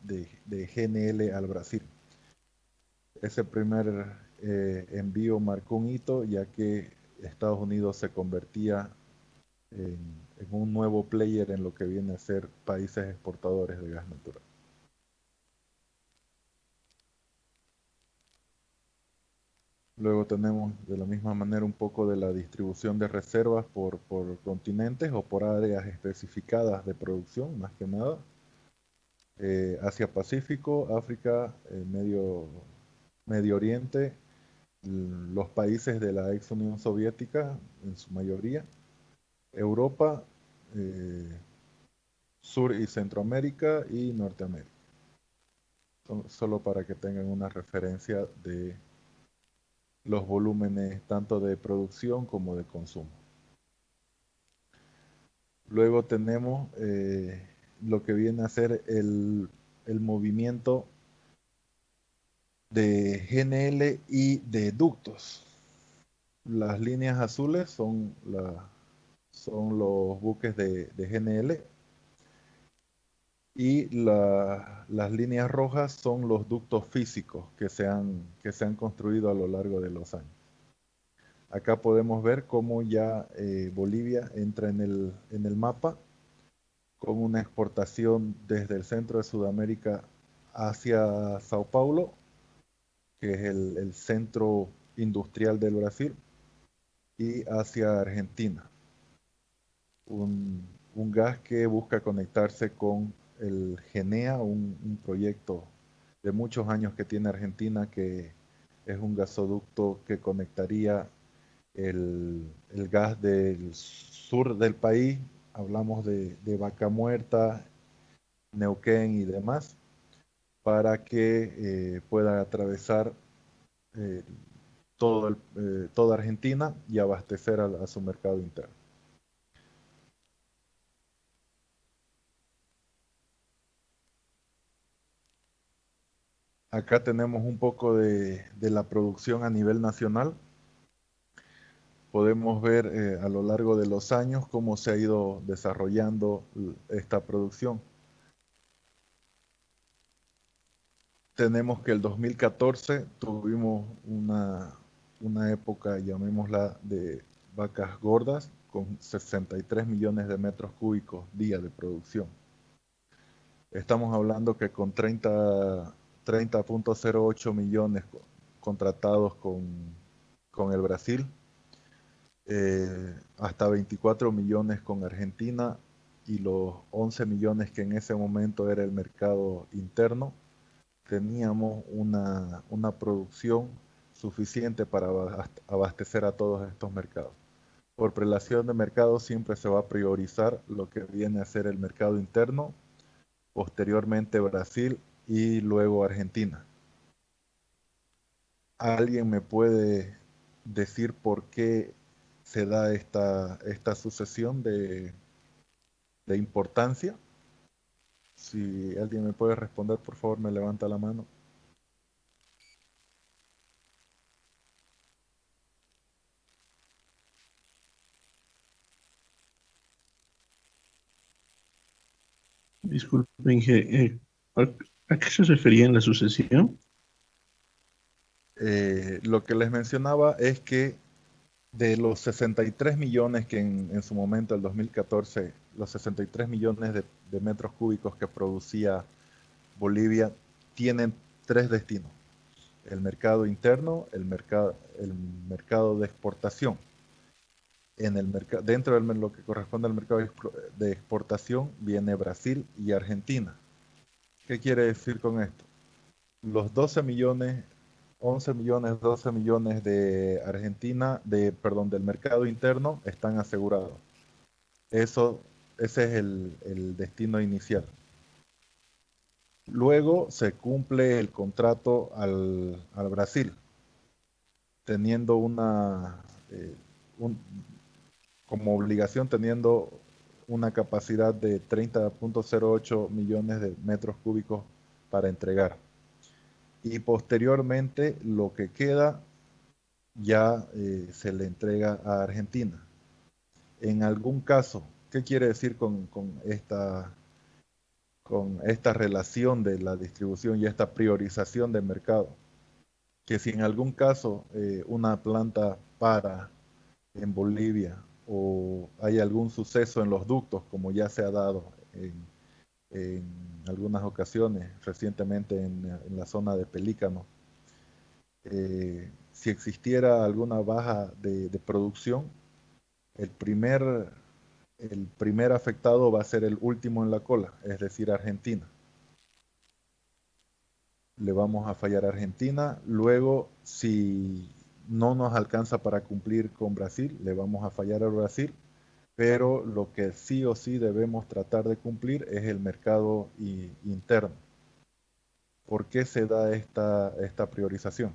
de GNL al Brasil. Ese primer envío marcó un hito, ya que Estados Unidos se convertía en, en un nuevo player en lo que viene a ser países exportadores de gas natural. Luego tenemos de la misma manera un poco de la distribución de reservas por continentes o por áreas especificadas de producción, más que nada. Asia-Pacífico, África, Medio Oriente, los países de la ex Unión Soviética en su mayoría, Europa, eh, Sur y Centroamérica y Norteamérica. Solo para que tengan una referencia de los volúmenes tanto de producción como de consumo. Luego tenemos lo que viene a ser el movimiento de GNL y de ductos. Las líneas azules son los buques de GNL y las líneas rojas son los ductos físicos que se han construido a lo largo de los años. Acá podemos ver cómo ya Bolivia entra en el mapa con una exportación desde el centro de Sudamérica hacia Sao Paulo, que es el centro industrial del Brasil, y hacia Argentina. Un, un gas que busca conectarse con el GENEA, un proyecto de muchos años que tiene Argentina, que es un gasoducto que conectaría el gas del sur del país, hablamos de Vaca Muerta, Neuquén y demás, para que pueda atravesar eh, toda Argentina y abastecer a su mercado interno. Acá tenemos un poco de la producción a nivel nacional. Podemos ver a lo largo de los años cómo se ha ido desarrollando esta producción. Tenemos que el 2014 tuvimos una época, llamémosla, de vacas gordas, con 63 millones de metros cúbicos día de producción. Estamos hablando que con 30.08 millones contratados con el Brasil, hasta 24 millones con Argentina y los 11 millones que en ese momento era el mercado interno, teníamos una producción suficiente para abastecer a todos estos mercados. Por prelación de mercado siempre se va a priorizar lo que viene a ser el mercado interno, posteriormente Brasil y luego Argentina. ¿Alguien me puede decir por qué se da esta sucesión de importancia? Si alguien me puede responder, por favor, me levanta la mano. Disculpen, ¿a, a qué se refería en la sucesión? Lo que les mencionaba es que de los 63 millones que en su momento, el 2014, los 63 millones de metros cúbicos que producía Bolivia, tienen tres destinos: el mercado interno, el mercado de exportación. Dentro de lo que corresponde al mercado de exportación viene Brasil y Argentina. ¿Qué quiere decir con esto? Los 12 millones, 11 millones, 12 millones de Argentina, perdón, del mercado interno están asegurados. Eso, ese es el destino inicial. Luego se cumple el contrato al Brasil, teniendo eh, un- como obligación, teniendo una capacidad de 30.08 millones de metros cúbicos para entregar. Y posteriormente lo que queda ya se le entrega a Argentina. En algún caso, ¿qué quiere decir con con esta relación de la distribución y esta priorización de mercado, que si en algún caso una planta para en Bolivia o hay algún suceso en los ductos, como ya se ha dado en algunas ocasiones, recientemente en la zona de Pelícano, si existiera alguna baja de producción, el primer, el primer afectado va a ser el último en la cola, es decir, Argentina. Le vamos a fallar a Argentina. Luego, si no nos alcanza para cumplir con Brasil, le vamos a fallar a Brasil. Pero lo que sí o sí debemos tratar de cumplir es el mercado interno. ¿Por qué se da esta priorización?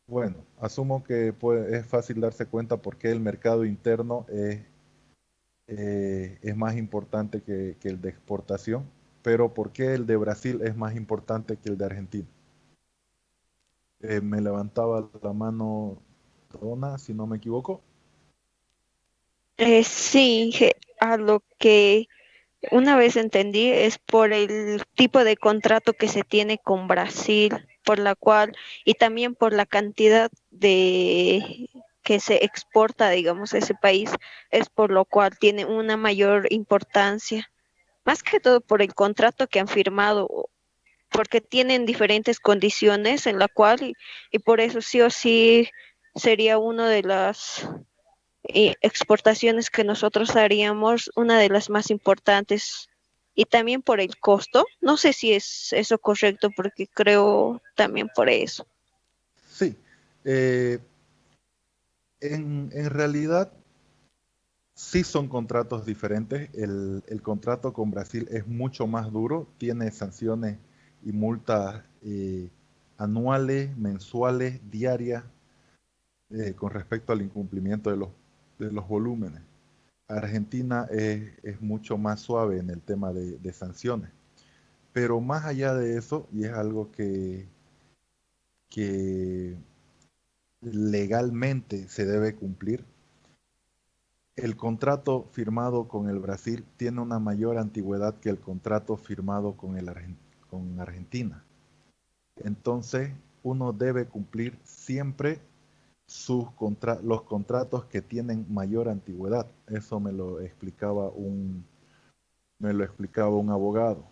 Bueno, asumo que es fácil darse cuenta por qué el mercado interno es más importante que el de exportación, pero por qué el de Brasil es más importante que el de Argentina. Me levantaba la mano Donna, si no me equivoco. Sí, a lo que una vez entendí es por el tipo de contrato que se tiene con Brasil, por la cual, y también por la cantidad de que se exporta, digamos, a ese país, es por lo cual tiene una mayor importancia, más que todo por el contrato que han firmado, porque tienen diferentes condiciones en la cual, y por eso sí o sí sería una de las exportaciones que nosotros haríamos, una de las más importantes. Y también por el costo. No sé si es eso correcto, porque creo también por eso. Sí, eh, en realidad sí son contratos diferentes. El contrato con Brasil es mucho más duro, tiene sanciones y multas anuales, mensuales, diarias, con respecto al incumplimiento de los volúmenes. Argentina es mucho más suave en el tema de sanciones. Pero más allá de eso, y es algo que legalmente se debe cumplir, el contrato firmado con el Brasil tiene una mayor antigüedad que el contrato firmado con Argentina. Entonces, uno debe cumplir siempre los contratos que tienen mayor antigüedad. Eso me lo explicaba un abogado.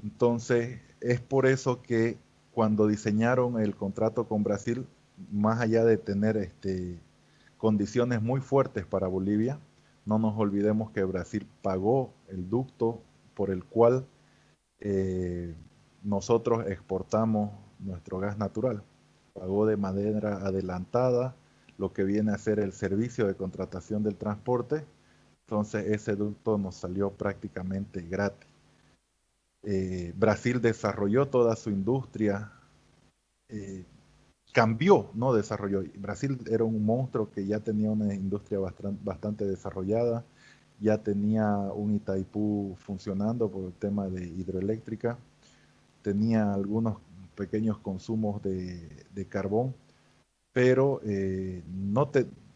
Entonces, es por eso que cuando diseñaron el contrato con Brasil, más allá de tener condiciones muy fuertes para Bolivia, no nos olvidemos que Brasil pagó el ducto por el cual eh, nosotros exportamos nuestro gas natural. Pagó de manera adelantada lo que viene a ser el servicio de contratación del transporte. Entonces ese ducto nos salió prácticamente gratis. Brasil desarrolló toda su industria, eh, cambió, no desarrolló. Brasil era un monstruo que ya tenía una industria bastante desarrollada, ya tenía un Itaipú funcionando por el tema de hidroeléctrica, tenía algunos pequeños consumos de carbón, pero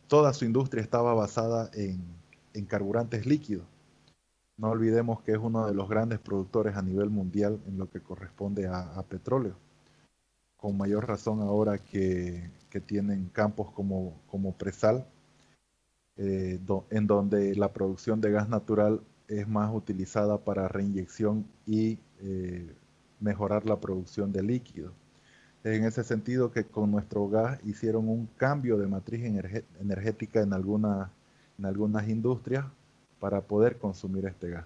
toda su industria estaba basada en carburantes líquidos. No olvidemos que es uno de los grandes productores a nivel mundial en lo que corresponde a petróleo, con mayor razón ahora que tienen campos como Presal, en donde la producción de gas natural es más utilizada para reinyección y mejorar la producción de líquido. En ese sentido que con nuestro gas hicieron un cambio de matriz energética en algunas industrias para poder consumir este gas.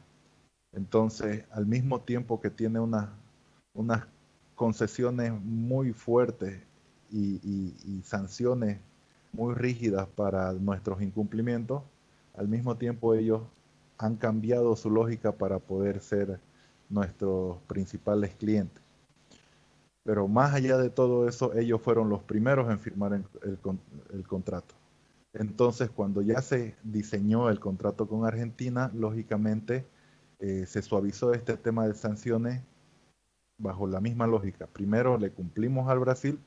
Entonces, al mismo tiempo que tiene unas concesiones muy fuertes y sanciones muy rígidas para nuestros incumplimientos, al mismo tiempo ellos han cambiado su lógica para poder ser nuestros principales clientes. Pero más allá de todo eso, ellos fueron los primeros en firmar el contrato. Entonces, cuando ya se diseñó el contrato con Argentina, lógicamente se suavizó este tema de sanciones bajo la misma lógica. Primero le cumplimos al Brasil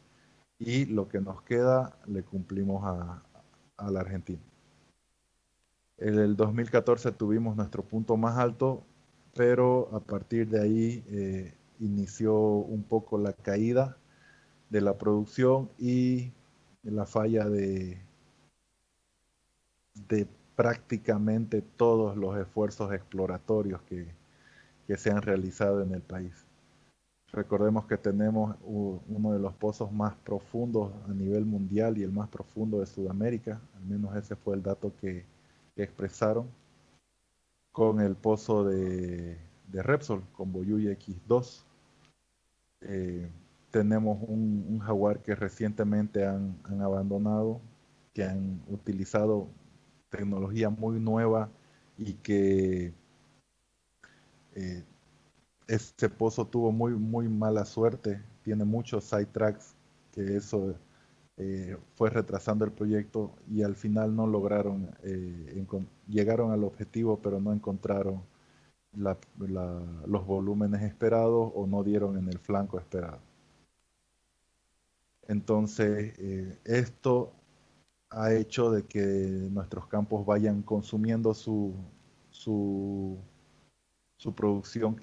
y lo que nos queda le cumplimos a la Argentina. En el 2014 tuvimos nuestro punto más alto pero a partir de ahí inició un poco la caída de la producción y la falla de prácticamente todos los esfuerzos exploratorios que se han realizado en el país. Recordemos que tenemos uno de los pozos más profundos a nivel mundial y el más profundo de Sudamérica, al menos ese fue el dato que expresaron, con el pozo de Repsol, con Boyuy X2. Eh, tenemos un jaguar que recientemente han abandonado, que han utilizado tecnología muy nueva y que eh, este pozo tuvo muy mala suerte, tiene muchos sidetracks, que eso fue retrasando el proyecto y al final no lograron, llegaron al objetivo, pero no encontraron los volúmenes esperados o no dieron en el flanco esperado. Entonces, esto ha hecho de que nuestros campos vayan consumiendo su, su producción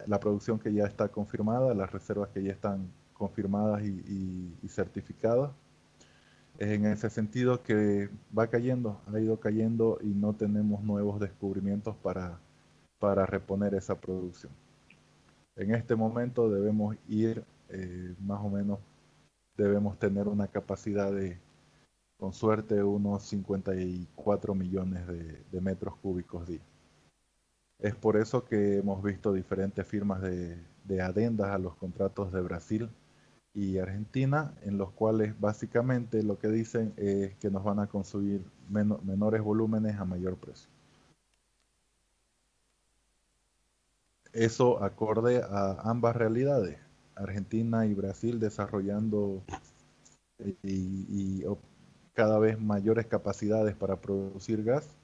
la producción que ya está confirmada, las reservas que ya están confirmadas y certificadas. Es en ese sentido que va cayendo, ha ido cayendo y no tenemos nuevos descubrimientos para reponer esa producción. En este momento debemos ir más o menos, debemos tener una capacidad de, con suerte, unos 54 millones de metros cúbicos día. Es por eso que hemos visto diferentes firmas de adendas a los contratos de Brasil y Argentina, en los cuales básicamente lo que dicen es que nos van a consumir menores volúmenes a mayor precio. Eso acorde a ambas realidades, Argentina y Brasil desarrollando y cada vez mayores capacidades para producir gas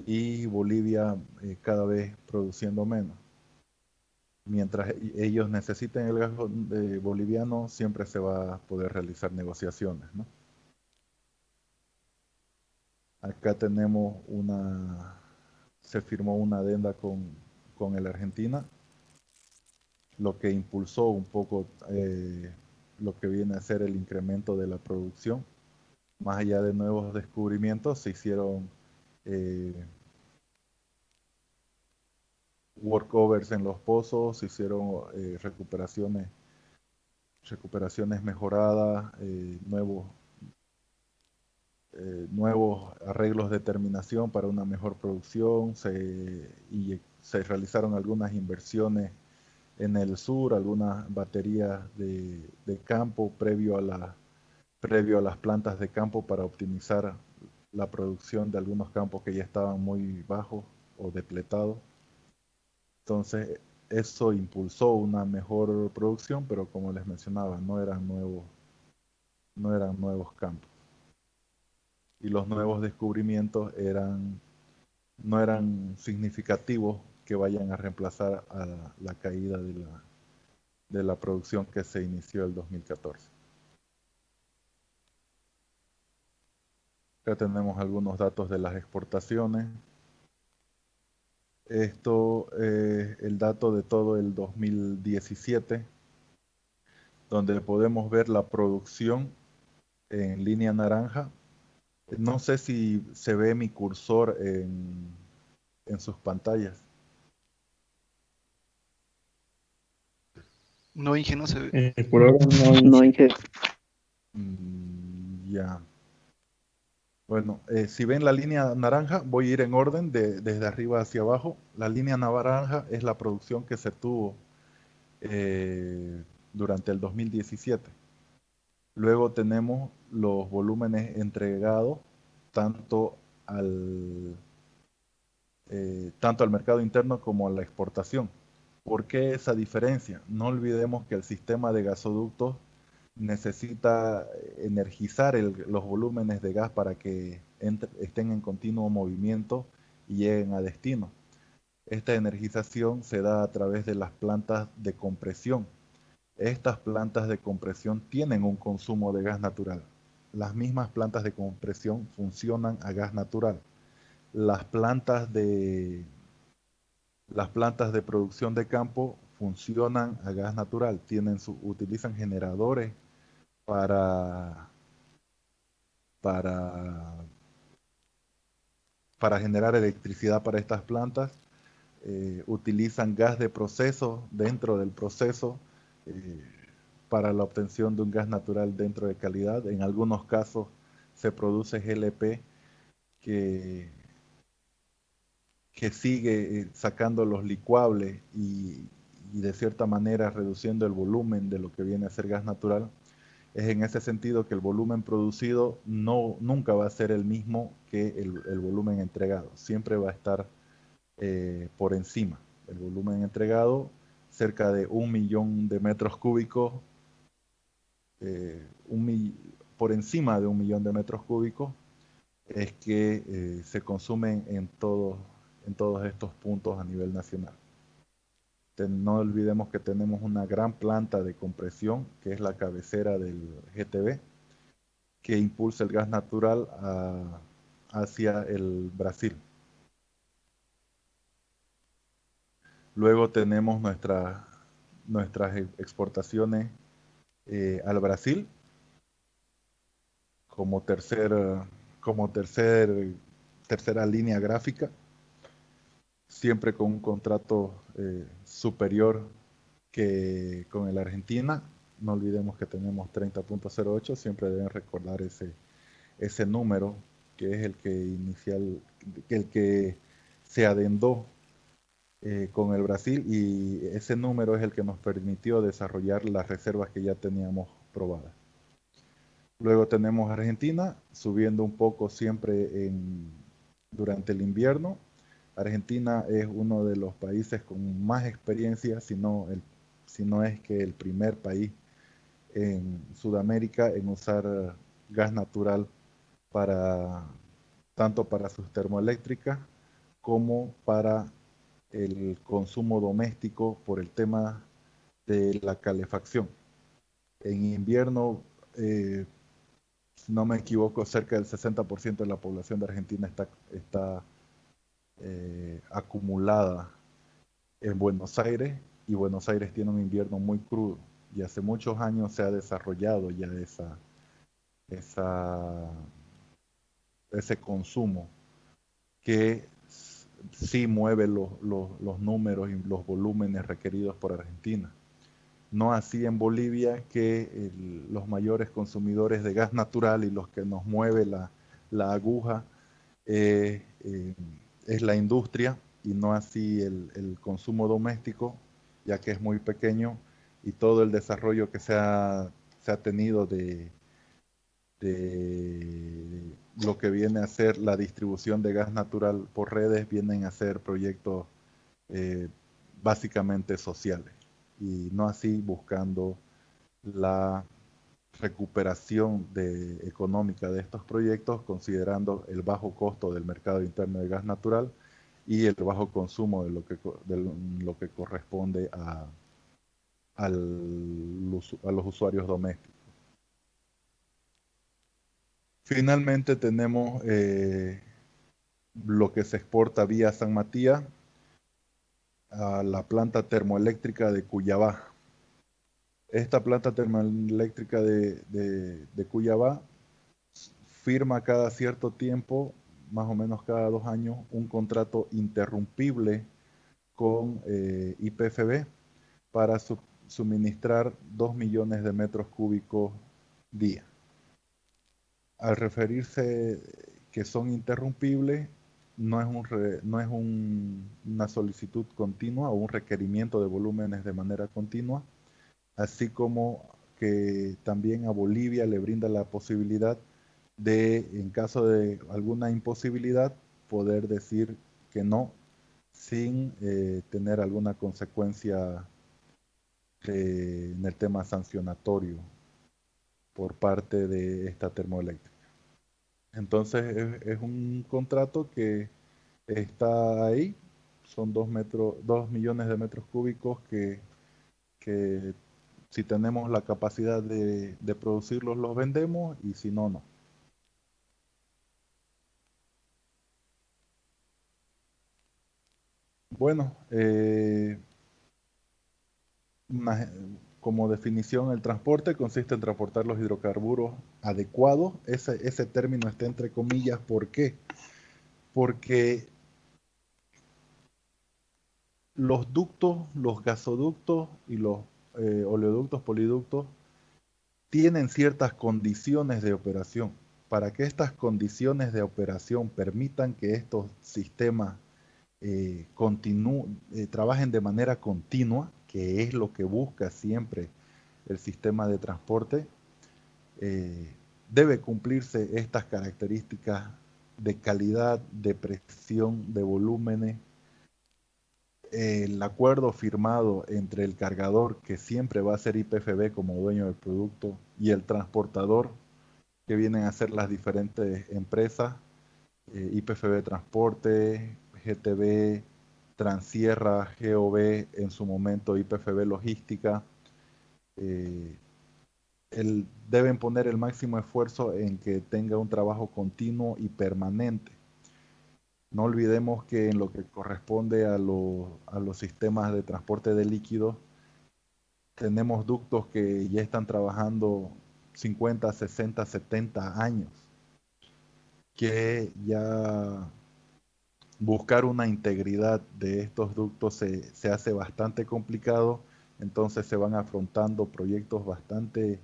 y Bolivia cada vez produciendo menos. Mientras ellos necesiten el gas boliviano, siempre se va a poder realizar negociaciones, ¿no? Acá tenemos se firmó una adenda con el Argentina, lo que impulsó un poco lo que viene a ser el incremento de la producción. Más allá de nuevos descubrimientos, se hicieron workovers en los pozos, se hicieron recuperaciones mejoradas, nuevos arreglos de terminación para una mejor producción, y se realizaron algunas inversiones en el sur, algunas baterías de campo previo a las plantas de campo para optimizar la producción de algunos campos que ya estaban muy bajos o depletados. Entonces, eso impulsó una mejor producción, pero como les mencionaba, no eran nuevos campos. Y los nuevos descubrimientos no eran significativos que vayan a reemplazar a la caída de la producción que se inició el 2014. Acá tenemos algunos datos de las exportaciones. Esto es el dato de todo el 2017, donde podemos ver la producción en línea naranja. No sé si se ve mi cursor en sus pantallas. No, Inge, no se ve. Por ahora no, No, Inge. Ya. Bueno, si ven la línea naranja, voy a ir en orden desde arriba hacia abajo. La línea naranja es la producción que se tuvo durante el 2017. Luego tenemos los volúmenes entregados tanto tanto al mercado interno como a la exportación. ¿Por qué esa diferencia? No olvidemos que el sistema de gasoductos necesita energizar los volúmenes de gas para que estén en continuo movimiento y lleguen a destino. Esta energización se da a través de las plantas de compresión. Estas plantas de compresión tienen un consumo de gas natural. Las mismas plantas de compresión funcionan a gas natural. Las plantas Las plantas de producción de campo funcionan a gas natural, utilizan generadores para, para, para generar electricidad para estas plantas, utilizan gas de proceso dentro del proceso eh, para la obtención de un gas natural dentro de calidad. En algunos casos se produce GLP que, que sigue sacando los licuables y de cierta manera reduciendo el volumen de lo que viene a ser gas natural. Es en ese sentido que el volumen producido nunca va a ser el mismo que el volumen entregado. Siempre va a estar por encima. El volumen entregado, cerca de 1 millón de metros cúbicos, eh, por encima de 1 millón de metros cúbicos, es que se consumen en todos estos puntos a nivel nacional. No olvidemos que tenemos una gran planta de compresión, que es la cabecera del GTB, que impulsa el gas natural hacia el Brasil. Luego tenemos nuestras exportaciones al Brasil como como tercera línea gráfica, siempre con un contrato superior que con el Argentina. No olvidemos que tenemos 30.08, siempre deben recordar ese número, que es el que se adendó con el Brasil, y ese número es el que nos permitió desarrollar las reservas que ya teníamos probadas. Luego tenemos Argentina subiendo un poco siempre durante el invierno. Argentina es uno de los países con más experiencia, si no es que el primer país en Sudamérica en usar gas natural tanto para sus termoeléctricas como para el consumo doméstico por el tema de la calefacción. En invierno, si no me equivoco, cerca del 60% de la población de Argentina está acumulada en Buenos Aires, y Buenos Aires tiene un invierno muy crudo, y hace muchos años se ha desarrollado ya esa, ese consumo que sí mueve los números y los volúmenes requeridos por Argentina. No así en Bolivia, que los mayores consumidores de gas natural y los que nos mueve la aguja es la industria, y no así el consumo doméstico, ya que es muy pequeño, y todo el desarrollo que se ha tenido de lo que viene a ser la distribución de gas natural por redes, vienen a ser proyectos eh, básicamente sociales, y no así buscando la recuperación económica de estos proyectos, considerando el bajo costo del mercado interno de gas natural y el bajo consumo de lo que corresponde a los usuarios domésticos. Finalmente tenemos lo que se exporta vía San Matías a la planta termoeléctrica de Cuyabá. Esta planta termoeléctrica de Cuyabá firma cada cierto tiempo, más o menos cada 2 años, un contrato interrumpible con YPFB para suministrar 2 millones de metros cúbicos día. Al referirse que son interrumpibles, no es una solicitud continua o un requerimiento de volúmenes de manera continua, así como que también a Bolivia le brinda la posibilidad de, en caso de alguna imposibilidad, poder decir que no sin tener alguna consecuencia en el tema sancionatorio por parte de esta termoeléctrica. Entonces es un contrato que está ahí, son 2 millones de metros cúbicos que si tenemos la capacidad de producirlos, los vendemos, y si no, no. Bueno, una- como definición, el transporte consiste en transportar los hidrocarburos adecuados. Ese término está entre comillas. ¿Por qué? Porque los ductos, los gasoductos y los oleoductos, poliductos, tienen ciertas condiciones de operación. Para que estas condiciones de operación permitan que estos sistemas trabajen de manera continua, que es lo que busca siempre el sistema de transporte, debe cumplirse estas características de calidad, de presión, de volúmenes. El acuerdo firmado entre el cargador, que siempre va a ser IPFB como dueño del producto, y el transportador, que vienen a ser las diferentes empresas, IPFB Transporte, GTB, Transierra, GOB, en su momento IPFB Logística, eh, deben poner el máximo esfuerzo en que tenga un trabajo continuo y permanente. No olvidemos que en lo que corresponde a los sistemas de transporte de líquidos, tenemos ductos que ya están trabajando 50, 60, 70 años, que ya buscar una integridad de estos ductos se hace bastante complicado. Entonces se van afrontando proyectos bastante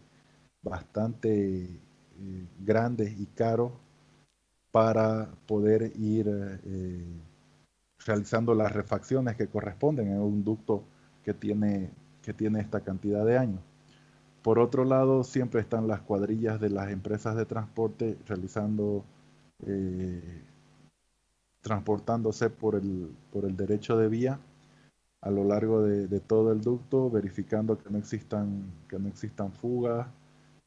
grandes y caros para poder ir realizando las refacciones que corresponden a un ducto que tiene esta cantidad de años. Por otro lado, siempre están las cuadrillas de las empresas de transporte realizando, eh, transportándose por el derecho de vía a lo largo de todo el ducto, verificando que no existan fugas,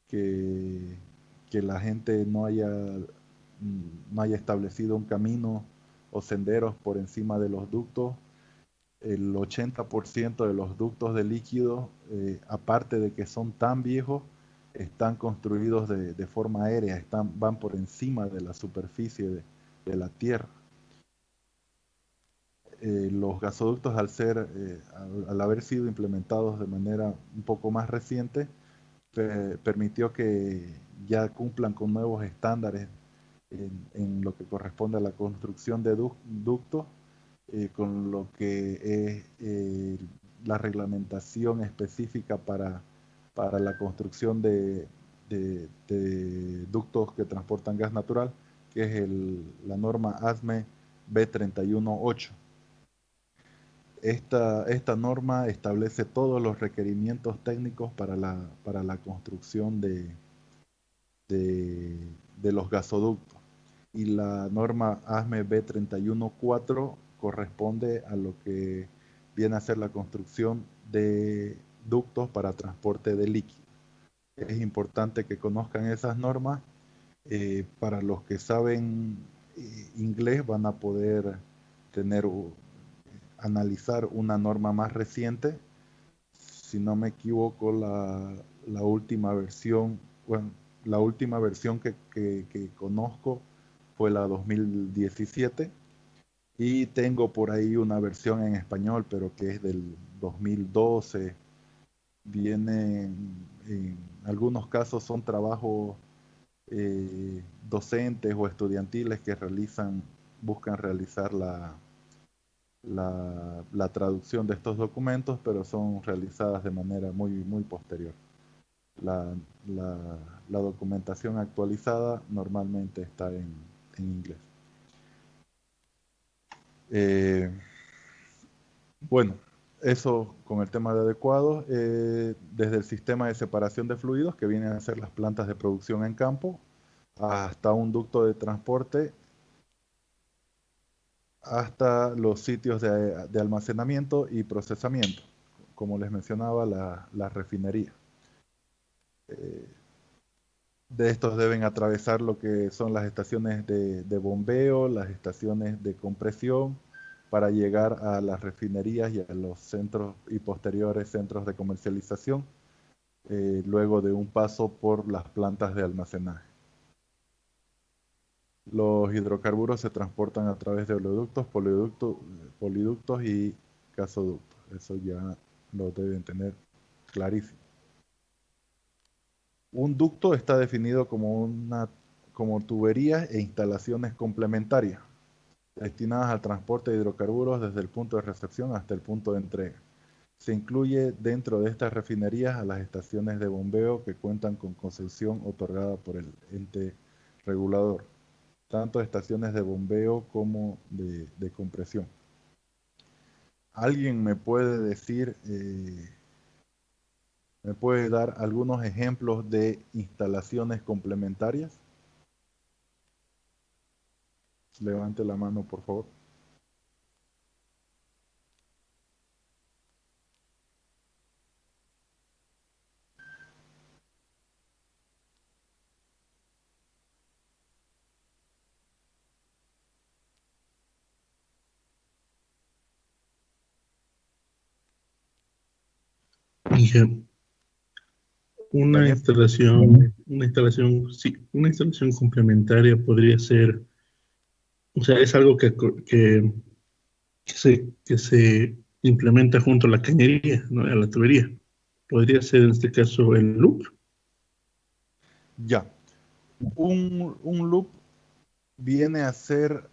que, que la gente no haya establecido un camino o senderos por encima de los ductos. El 80% de los ductos de líquido, aparte de que son tan viejos, están construidos de forma aérea, van por encima de la superficie de la Tierra. Los gasoductos, al haber sido implementados de manera un poco más reciente, permitió que ya cumplan con nuevos estándares en lo que corresponde a la construcción de ductos, con lo que es la reglamentación específica para la construcción de ductos que transportan gas natural, que es la norma ASME B318. Esta norma establece todos los requerimientos técnicos para la construcción de los gasoductos. Y la norma ASME B314 corresponde a lo que viene a ser la construcción de ductos para transporte de líquidos. Es importante que conozcan esas normas. Para los que saben inglés, van a poder analizar una norma más reciente. Si no me equivoco, la última versión, bueno, la última versión que conozco fue la 2017, y tengo por ahí una versión en español, pero que es del 2012. En algunos casos son trabajos docentes o estudiantiles que buscan realizar la traducción de estos documentos, pero son realizadas de manera muy posterior. La, la documentación actualizada normalmente está en inglés. Bueno, eso con el tema de adecuados. Desde el sistema de separación de fluidos, que vienen a ser las plantas de producción en campo, hasta un ducto de transporte, hasta los sitios de almacenamiento y procesamiento, como les mencionaba, la refinería. De estos deben atravesar lo que son las estaciones de bombeo, las estaciones de compresión, para llegar a las refinerías y a los centros y posteriores centros de comercialización, luego de un paso por las plantas de almacenaje. Los hidrocarburos se transportan a través de oleoductos, poliductos y gasoductos. Eso ya lo deben tener clarísimo. Un ducto está definido como tuberías e instalaciones complementarias destinadas al transporte de hidrocarburos desde el punto de recepción hasta el punto de entrega. Se incluye dentro de estas refinerías a las estaciones de bombeo que cuentan con concesión otorgada por el ente regulador, tanto estaciones de bombeo como de compresión. ¿Alguien me puede decir, me puede dar algunos ejemplos de instalaciones complementarias? Levante la mano, por favor. Dije, Daniel. sí, una instalación complementaria podría ser, o sea, es algo que se implementa junto a la cañería, ¿no? A la tubería. Podría ser en este caso el loop. Ya. Un loop viene a ser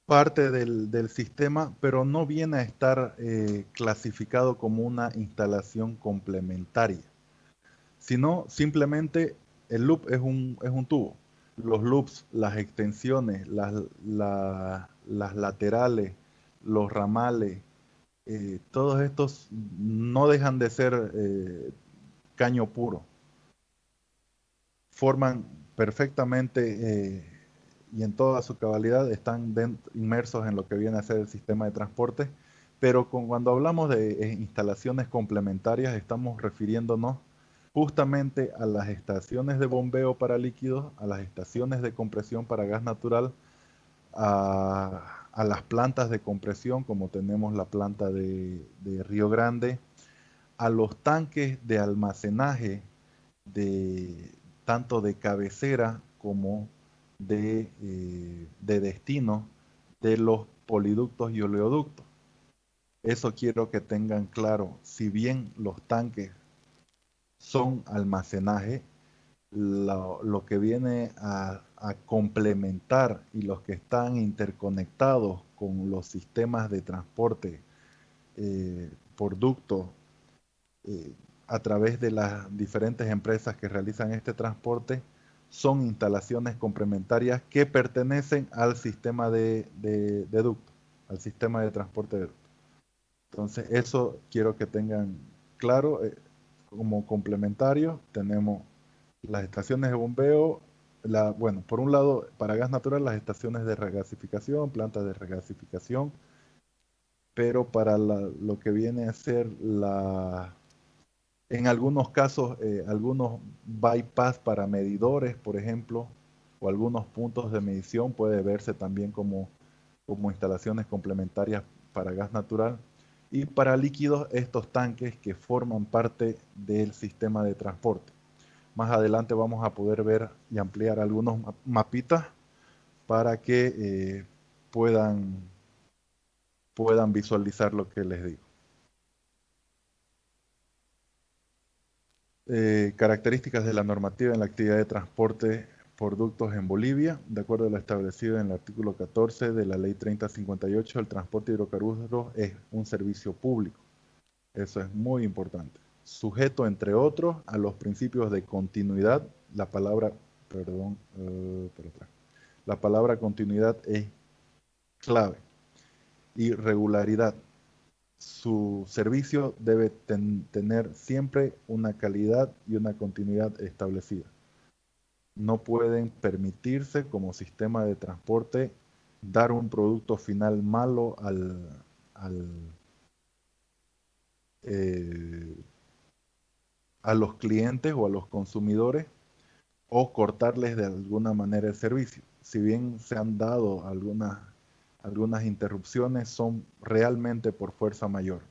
parte del sistema, pero no viene a estar clasificado como una instalación complementaria, sino simplemente el loop es un tubo. Los loops, las extensiones, las laterales, los ramales, todos estos no dejan de ser caño puro. Forman perfectamente y en toda su cabalidad están inmersos en lo que viene a ser el sistema de transporte, pero cuando hablamos de instalaciones complementarias estamos refiriéndonos justamente a las estaciones de bombeo para líquidos, a las estaciones de compresión para gas natural, a las plantas de compresión como tenemos la planta de Río Grande, a los tanques de almacenaje de tanto de cabecera como de destino de los poliductos y oleoductos. Eso quiero que tengan claro. Si bien los tanques son almacenaje, lo que viene a complementar y los que están interconectados con los sistemas de transporte por ducto eh, a través de las diferentes empresas que realizan este transporte son instalaciones complementarias que pertenecen al sistema de ducto, al sistema de transporte de ducto. Entonces, eso quiero que tengan claro. Como complementario, tenemos las estaciones de bombeo, bueno, por un lado, para gas natural, las estaciones de regasificación, plantas de regasificación, pero para lo que viene a ser en algunos casos, algunos bypass para medidores, por ejemplo, o algunos puntos de medición puede verse también como instalaciones complementarias para gas natural. Y para líquidos, estos tanques que forman parte del sistema de transporte. Más adelante vamos a poder ver y ampliar algunos mapitas para que puedan, puedan visualizar lo que les digo. Características de la normativa en la actividad de transporte por ductos en Bolivia. De acuerdo a lo establecido en el artículo 14 de la Ley 3058, el transporte de hidrocarburos es un servicio público. Eso es muy importante. Sujeto, entre otros, a los principios de continuidad. La palabra, perdón, la palabra continuidad es clave. Y regularidad. Su servicio debe tener siempre una calidad y una continuidad establecida. No pueden permitirse como sistema de transporte dar un producto final malo eh, a los clientes o a los consumidores o cortarles de alguna manera el servicio. Si bien se han dado algunas interrupciones, son realmente por fuerza mayor,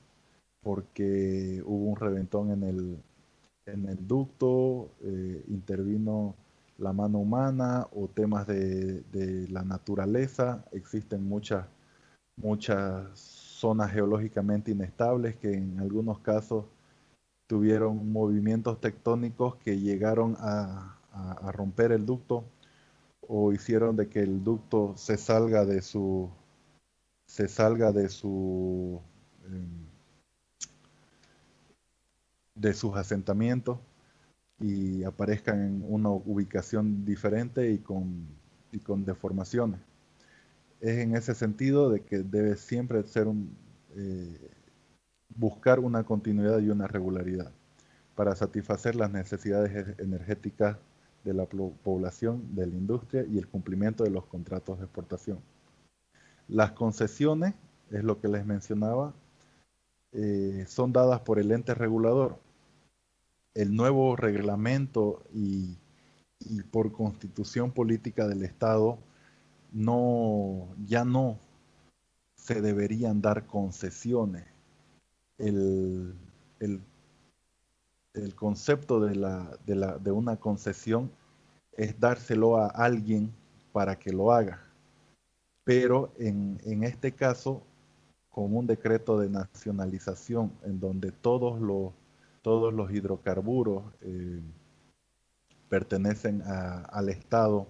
porque hubo un reventón en el ducto, intervino la mano humana o temas de la naturaleza. Existen muchas zonas geológicamente inestables que en algunos casos tuvieron movimientos tectónicos que llegaron a romper el ducto o hicieron de que el ducto se salga em, de sus asentamientos y aparezcan en una ubicación diferente y con deformaciones. Es en ese sentido de que debe siempre ser buscar una continuidad y una regularidad para satisfacer las necesidades energéticas de la población, de la industria y el cumplimiento de los contratos de exportación. Las concesiones, es lo que les mencionaba, son dadas por el ente regulador. El nuevo reglamento y por constitución política del Estado ya no se deberían dar concesiones. El, el, el concepto de una concesión es dárselo a alguien para que lo haga. Pero en este caso, con un decreto de nacionalización en donde todos los hidrocarburos pertenecen al Estado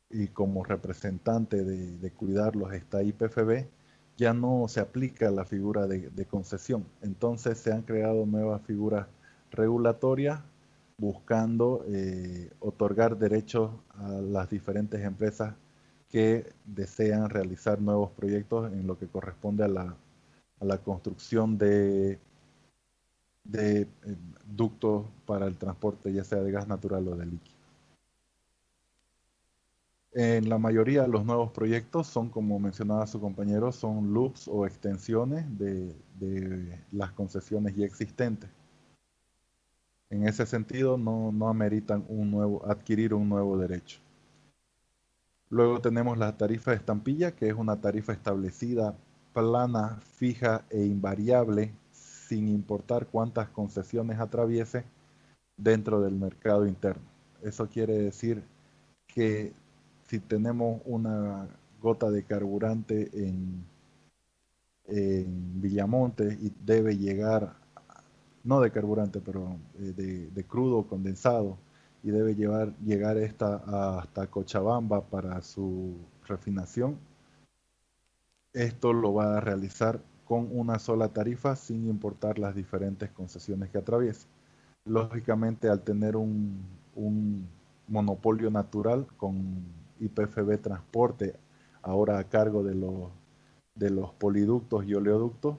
y como representante de cuidarlos está IPFB, ya no se aplica la figura de concesión. Entonces se han creado nuevas figuras regulatorias buscando otorgar derechos a las diferentes empresas que desean realizar nuevos proyectos en lo que corresponde a la construcción de ductos para el transporte, ya sea de gas natural o de líquido. En la mayoría de los nuevos proyectos son, como mencionaba su compañero, son loops o extensiones de las concesiones ya existentes. En ese sentido, no ameritan adquirir un nuevo derecho. Luego tenemos la tarifa de estampilla, que es una tarifa establecida, plana, fija e invariable, sin importar cuántas concesiones atraviese dentro del mercado interno. Eso quiere decir que si tenemos una gota de carburante en Villamonte y debe llegar, no de carburante, pero de crudo condensado, y debe llegar hasta Cochabamba para su refinación, esto lo va a realizar con una sola tarifa sin importar las diferentes concesiones que atraviese. Lógicamente, al tener un monopolio natural con IPFB Transporte, ahora a cargo de los poliductos y oleoductos,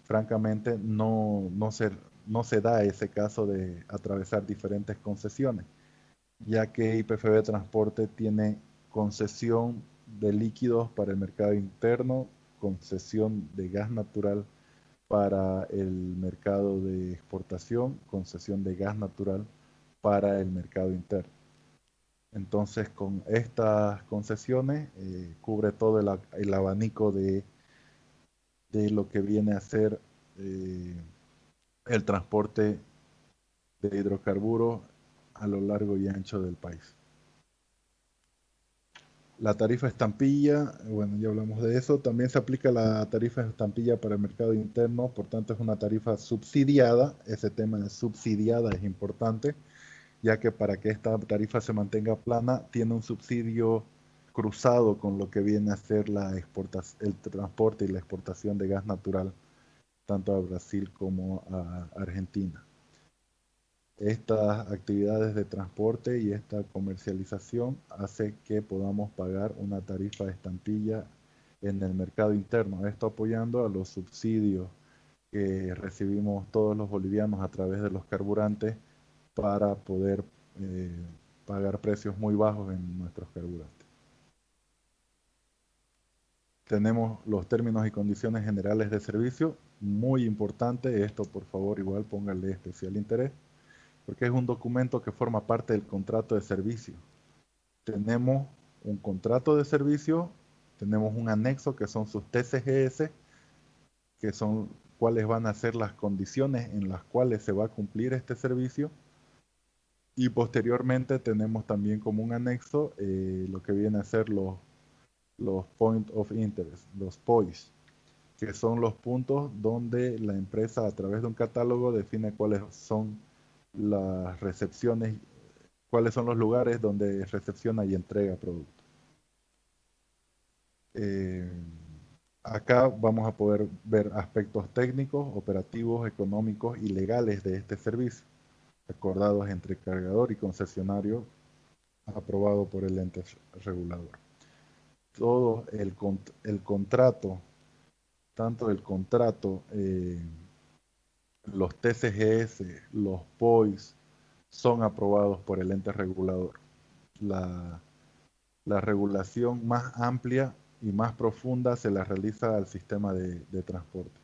francamente no se da ese caso de atravesar diferentes concesiones, ya que IPFB Transporte tiene concesión de líquidos para el mercado interno, concesión de gas natural para el mercado de exportación, concesión de gas natural para el mercado interno. Entonces, con estas concesiones cubre todo el abanico de lo que viene a ser el transporte de hidrocarburos a lo largo y ancho del país. La tarifa estampilla, bueno, ya hablamos de eso. También se aplica la tarifa estampilla para el mercado interno, por tanto es una tarifa subsidiada. Ese tema de subsidiada es importante, ya que para que esta tarifa se mantenga plana, tiene un subsidio cruzado con lo que viene a ser el transporte y la exportación de gas natural, tanto a Brasil como a Argentina. Estas actividades de transporte y esta comercialización hace que podamos pagar una tarifa de estampilla en el mercado interno. Esto apoyando a los subsidios que recibimos todos los bolivianos a través de los carburantes para poder pagar precios muy bajos en nuestros carburantes. Tenemos los términos y condiciones generales de servicio, muy importante, esto por favor igual pónganle especial interés, porque es un documento que forma parte del contrato de servicio. Tenemos un contrato de servicio, tenemos un anexo que son sus TCGS, que son cuáles van a ser las condiciones en las cuales se va a cumplir este servicio, Y posteriormente tenemos también como un anexo lo que viene a ser los Point of Interest, los POIs, que son los puntos donde la empresa a través de un catálogo define cuáles son las recepciones, cuáles son los lugares donde recepciona y entrega productos. Eh, Acá vamos a poder ver aspectos técnicos, operativos, económicos y legales de este servicio, acordados entre cargador y concesionario, aprobado por el ente regulador. Todo el contrato, tanto el contrato, los TCGS, los POIs, son aprobados por el ente regulador. La, la regulación más amplia y más profunda se la realiza al sistema de transporte.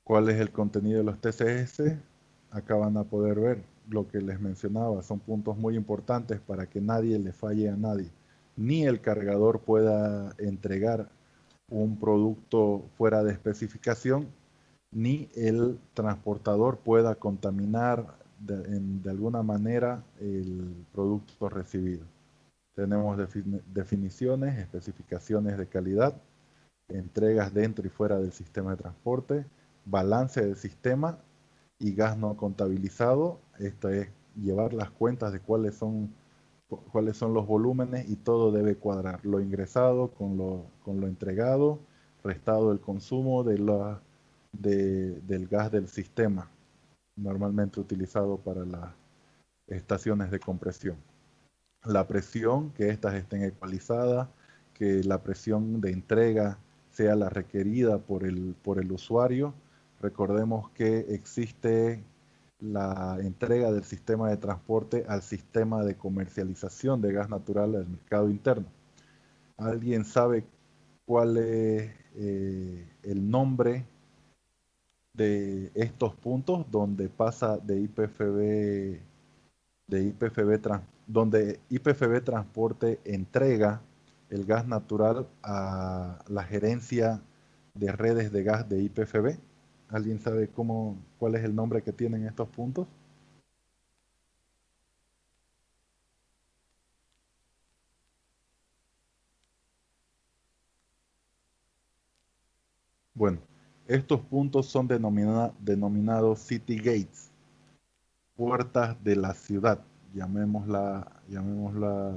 ¿Cuál es el contenido de los TCS? Acá van a poder ver lo que les mencionaba. Son puntos muy importantes para que nadie le falle a nadie. Ni el cargador pueda entregar un producto fuera de especificación, ni el transportador pueda contaminar de alguna manera el producto recibido. Tenemos definiciones, especificaciones de calidad, entregas dentro y fuera del sistema de transporte, balance del sistema y gas no contabilizado. Esto es llevar las cuentas de cuáles son los volúmenes y todo debe cuadrar. Lo ingresado con lo entregado, restado el consumo del gas del sistema, normalmente utilizado para las estaciones de compresión. La presión, que éstas estén ecualizadas, que la presión de entrega sea la requerida por el usuario. Recordemos que existe la entrega del sistema de transporte al sistema de comercialización de gas natural del mercado interno. ¿Alguien sabe cuál es el nombre de estos puntos donde pasa donde IPFB Transporte entrega el gas natural a la gerencia de redes de gas de IPFB? ¿Alguien sabe cuál es el nombre que tienen estos puntos? Bueno, estos puntos son denominados City Gates, puertas de la ciudad, llamémosla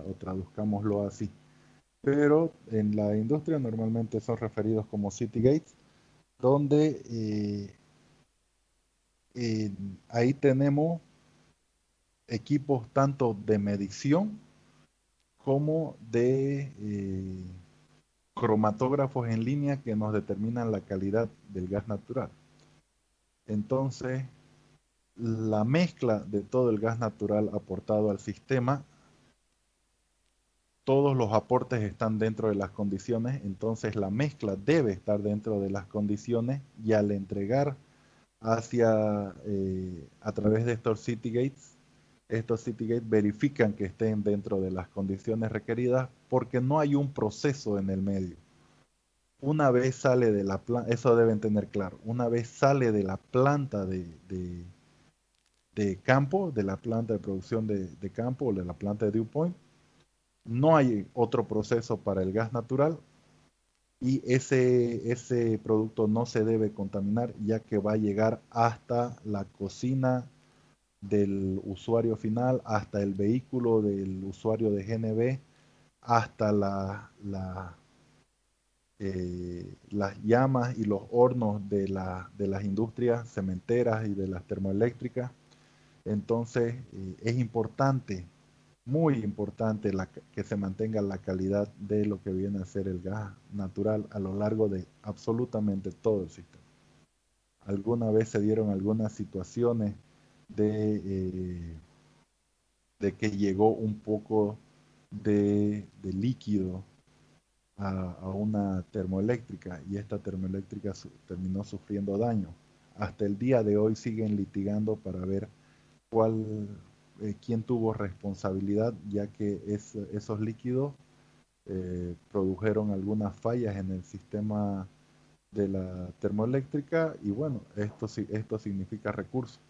o traduzcámoslo así. Pero en la industria normalmente son referidos como City Gates, donde ahí tenemos equipos tanto de medición como de cromatógrafos en línea que nos determinan la calidad del gas natural. Entonces, la mezcla de todo el gas natural aportado al sistema, todos los aportes están dentro de las condiciones, entonces la mezcla debe estar dentro de las condiciones y al entregar a través de estos City Gates verifican que estén dentro de las condiciones requeridas porque no hay un proceso en el medio. Una vez sale de la planta, eso deben tener claro, una vez sale de la planta de campo, de la planta de producción de campo o de la planta de dew point, no hay otro proceso para el gas natural y ese producto no se debe contaminar ya que va a llegar hasta la cocina del usuario final, hasta el vehículo del usuario de GNB, hasta las llamas y los hornos de las industrias cementeras y de las termoeléctricas. Entonces es importante, muy importante que se mantenga la calidad de lo que viene a ser el gas natural a lo largo de absolutamente todo el sistema. Alguna vez se dieron algunas situaciones de, de que llegó un poco de líquido a una termoeléctrica y esta termoeléctrica terminó sufriendo daño. Hasta el día de hoy siguen litigando para ver quién tuvo responsabilidad, ya que esos líquidos produjeron algunas fallas en el sistema de la termoeléctrica y bueno, esto significa recursos.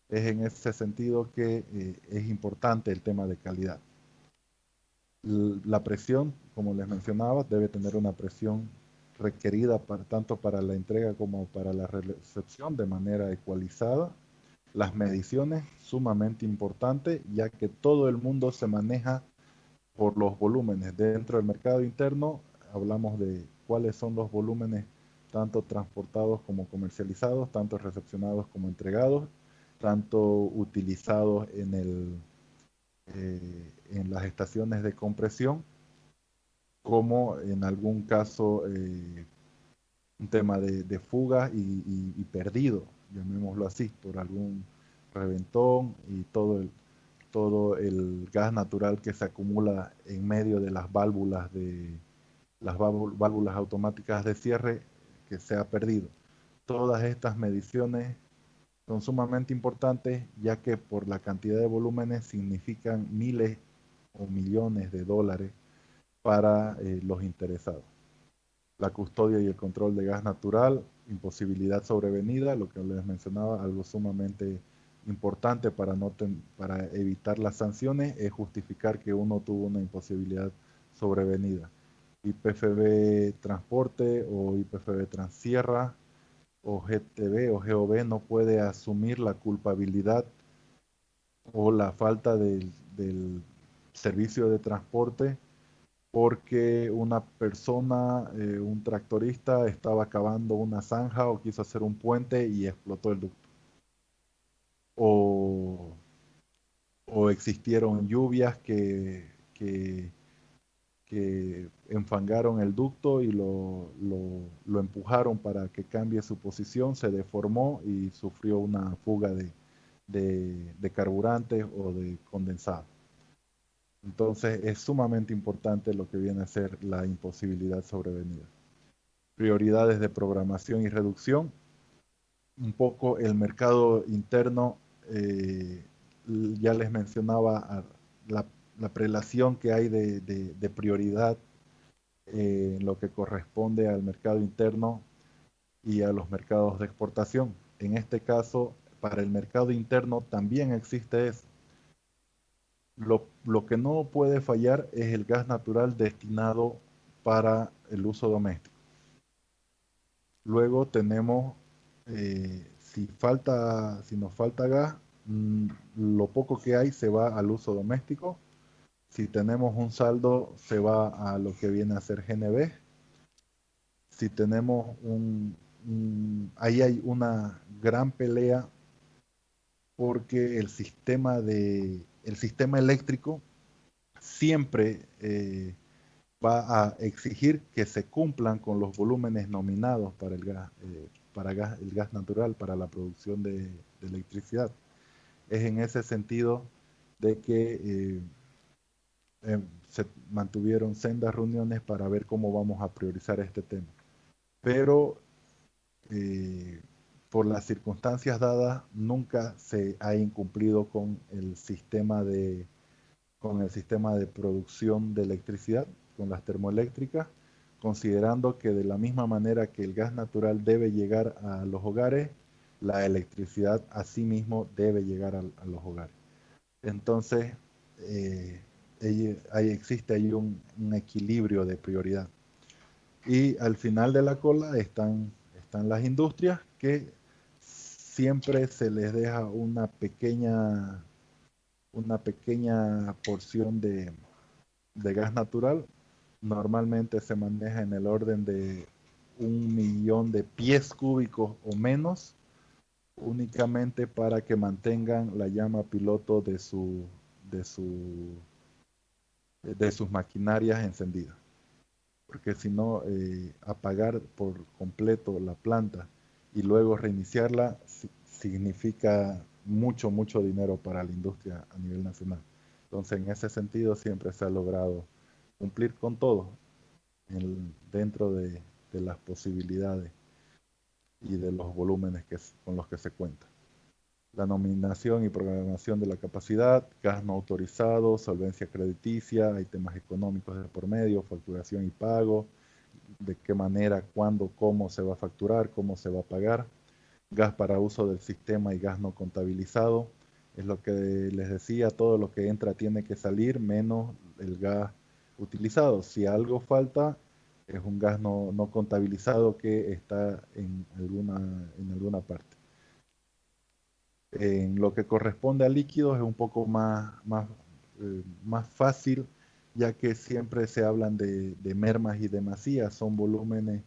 Es en ese sentido que es importante el tema de calidad. La presión, como les mencionaba, debe tener una presión requerida tanto para la entrega como para la recepción de manera ecualizada. Las mediciones, sumamente importante, ya que todo el mundo se maneja por los volúmenes. Dentro del mercado interno hablamos de cuáles son los volúmenes tanto transportados como comercializados, tanto recepcionados como entregados, tanto utilizados en las estaciones de compresión, como en algún caso un tema de fuga y perdido, llamémoslo así, por algún reventón y todo el gas natural que se acumula en medio de las válvulas válvulas automáticas de cierre que se ha perdido. Todas estas mediciones son sumamente importantes, ya que por la cantidad de volúmenes significan miles o millones de dólares para los interesados. La custodia y el control de gas natural, imposibilidad sobrevenida, lo que les mencionaba, algo sumamente importante para evitar las sanciones, es justificar que uno tuvo una imposibilidad sobrevenida. IPFB Transporte o IPFB Transierra o GTB o GOB no puede asumir la culpabilidad o la falta del servicio de transporte porque una persona, un tractorista, estaba cavando una zanja o quiso hacer un puente y explotó el ducto. O, o existieron lluvias que enfangaron el ducto y lo empujaron para que cambie su posición, se deformó y sufrió una fuga de carburante o de condensado. Entonces es sumamente importante lo que viene a ser la imposibilidad sobrevenida. Prioridades de programación y reducción. Un poco el mercado interno, eh, ya les mencionaba la, la prelación que hay de prioridad en lo que corresponde al mercado interno y a los mercados de exportación. En este caso, para el mercado interno también existe eso. Lo que no puede fallar es el gas natural destinado para el uso doméstico. Luego tenemos, si nos falta gas, lo poco que hay se va al uso doméstico. Si tenemos un saldo, se va a lo que viene a ser GNB. Si tenemos ahí hay una gran pelea porque el sistema eléctrico siempre va a exigir que se cumplan con los volúmenes nominados para el gas natural, para la producción de electricidad. Es en ese sentido de que se mantuvieron sendas reuniones para ver cómo vamos a priorizar este tema. Pero por las circunstancias dadas, nunca se ha incumplido con el sistema de producción de electricidad, con las termoeléctricas, considerando que de la misma manera que el gas natural debe llegar a los hogares, la electricidad asimismo debe llegar a los hogares. Entonces, existe ahí un equilibrio de prioridad. Y al final de la cola están las industrias que siempre se les deja una pequeña porción de gas natural. Normalmente se maneja en el orden de 1 millón de pies cúbicos o menos, únicamente para que mantengan la llama piloto de, su, de sus maquinarias encendidas. Porque si no, apagar por completo la planta y luego reiniciarla significa mucho, mucho dinero para la industria a nivel nacional. Entonces, en ese sentido, siempre se ha logrado cumplir con todo dentro de las posibilidades y de los volúmenes con los que se cuenta. La nominación y programación de la capacidad, gas no autorizado, solvencia crediticia, hay temas económicos de por medio, facturación y pago, de qué manera, cuándo, cómo se va a facturar, cómo se va a pagar. gas para uso del sistema y gas no contabilizado. Es lo que les decía, todo lo que entra tiene que salir menos el gas utilizado. Si algo falta, es un gas no contabilizado que está en alguna parte. En lo que corresponde a líquidos es un poco más fácil, ya que siempre se hablan de mermas y demasías, son volúmenes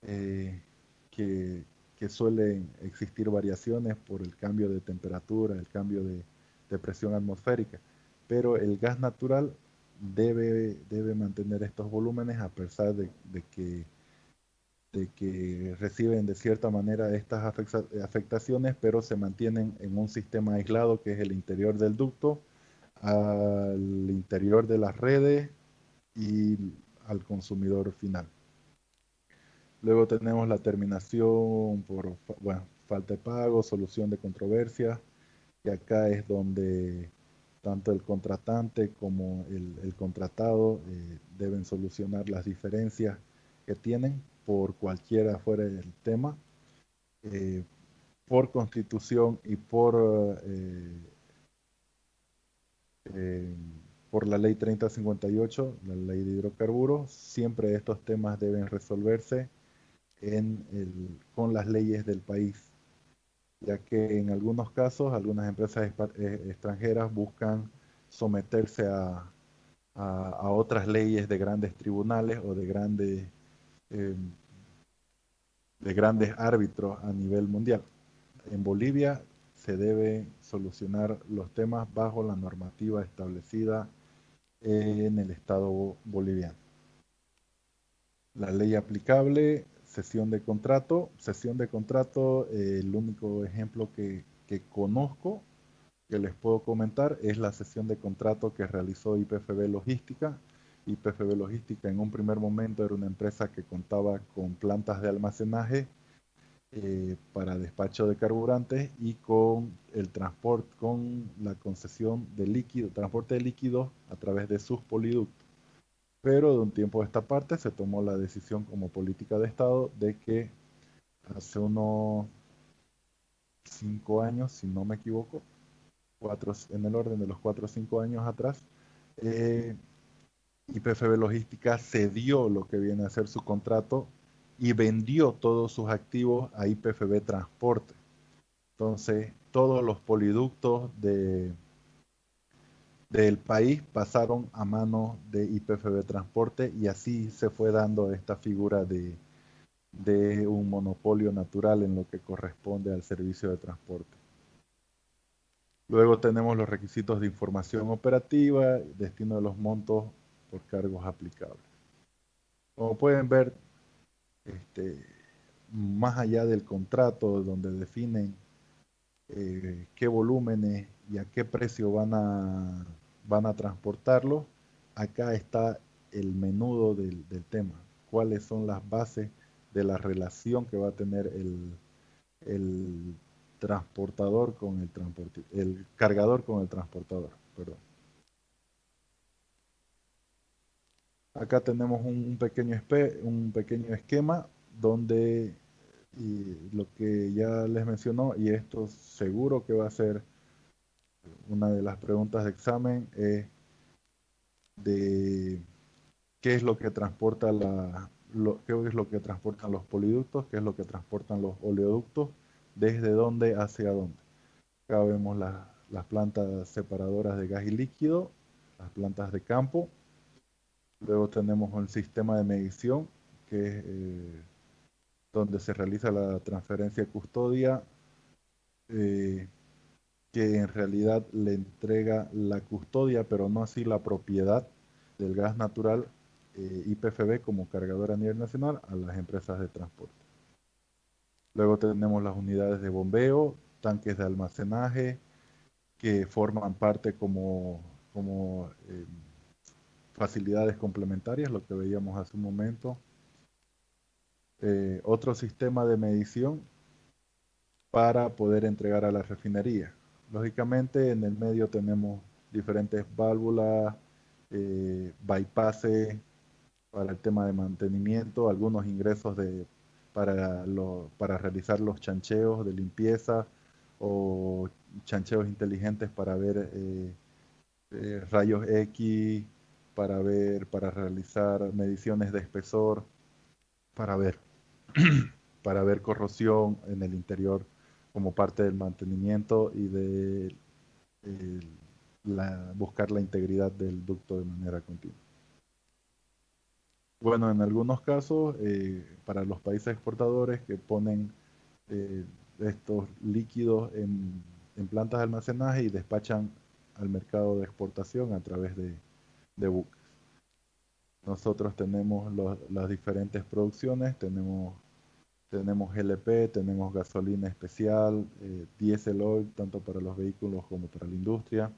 eh, que, que suelen existir variaciones por el cambio de temperatura, el cambio de presión atmosférica, pero el gas natural debe mantener estos volúmenes a pesar de que reciben de cierta manera estas afectaciones, pero se mantienen en un sistema aislado que es el interior del ducto, al interior de las redes y al consumidor final. Luego tenemos la terminación por falta de pago, solución de controversia, que acá es donde tanto el contratante como el contratado deben solucionar las diferencias que tienen por cualquiera fuera del tema, eh, por constitución y eh, por la ley 3058, la ley de hidrocarburos. Siempre estos temas deben resolverse con las leyes del país, ya que en algunos casos algunas empresas extranjeras buscan someterse a otras leyes de grandes tribunales o eh, de grandes árbitros a nivel mundial. En Bolivia se debe solucionar los temas bajo la normativa establecida en el Estado boliviano. La ley aplicable, sesión de contrato. Sesión de contrato, el único ejemplo que conozco, que les puedo comentar, es la sesión de contrato que realizó IPFB Logística. IPFB Logística en un primer momento era una empresa que contaba con plantas de almacenaje para despacho de carburantes y con el transporte, con la concesión de líquido, transporte de líquidos a través de sus poliductos. Pero de un tiempo a esta parte se tomó la decisión como política de Estado de que hace unos 5 años, si no me equivoco, en el orden de los 4 o 5 años atrás, eh, IPFB Logística cedió lo que viene a ser su contrato y vendió todos sus activos a IPFB Transporte. Entonces, todos los poliductos del país pasaron a manos de IPFB Transporte y así se fue dando esta figura de un monopolio natural en lo que corresponde al servicio de transporte. Luego tenemos los requisitos de información operativa, destino de los montos por cargos aplicables. Como pueden ver, este, más allá del contrato donde definen qué volúmenes y a qué precio van a transportarlo, acá está el menudo del tema. Cuáles son las bases de la relación que va a tener el transportador con el cargador con el transportador. Perdón. Acá tenemos un pequeño esquema donde lo que ya les mencionó, y esto seguro que va a ser una de las preguntas de examen, es de qué es lo que transporta qué es lo que transportan los poliductos, qué es lo que transportan los oleoductos, desde dónde hacia dónde. Acá vemos las plantas separadoras de gas y líquido, las plantas de campo. Luego tenemos un sistema de medición, que es donde se realiza la transferencia de custodia, eh, que en realidad le entrega la custodia, pero no así la propiedad del gas natural IPFB como cargador a nivel nacional a las empresas de transporte. Luego tenemos las unidades de bombeo, tanques de almacenaje, que forman parte como facilidades complementarias, lo que veíamos hace un momento. Otro sistema de medición para poder entregar a la refinería. Lógicamente en el medio tenemos diferentes válvulas, bypasses para el tema de mantenimiento, algunos ingresos para realizar los chancheos de limpieza o chancheos inteligentes para ver rayos X, para realizar mediciones de espesor, para ver, para ver corrosión en el interior como parte del mantenimiento y de eh, buscar la integridad del ducto de manera continua. Bueno, en algunos casos, para los países exportadores que ponen eh, estos líquidos en plantas de almacenaje y despachan al mercado de exportación a través de buques. Nosotros tenemos las diferentes producciones, tenemos GLP, tenemos gasolina especial, diesel oil, tanto para los vehículos como para la industria.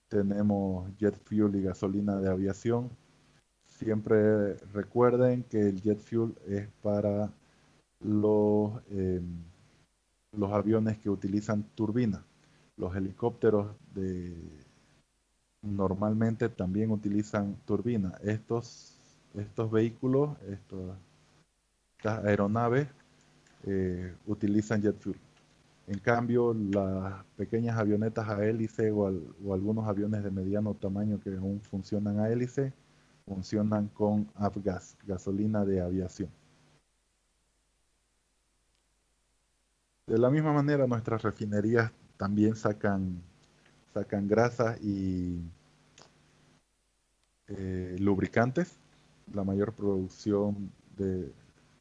Tenemos jet fuel y gasolina de aviación. Siempre recuerden que el jet fuel es para los aviones que utilizan turbina. Los helicópteros normalmente también utilizan turbina. Estos vehículos, estas aeronaves, utilizan jet fuel. En cambio, las pequeñas avionetas a hélice o algunos aviones de mediano tamaño que aún funcionan a hélice, funcionan con avgas, gasolina de aviación. De la misma manera, nuestras refinerías también sacan grasas y lubricantes. La mayor producción de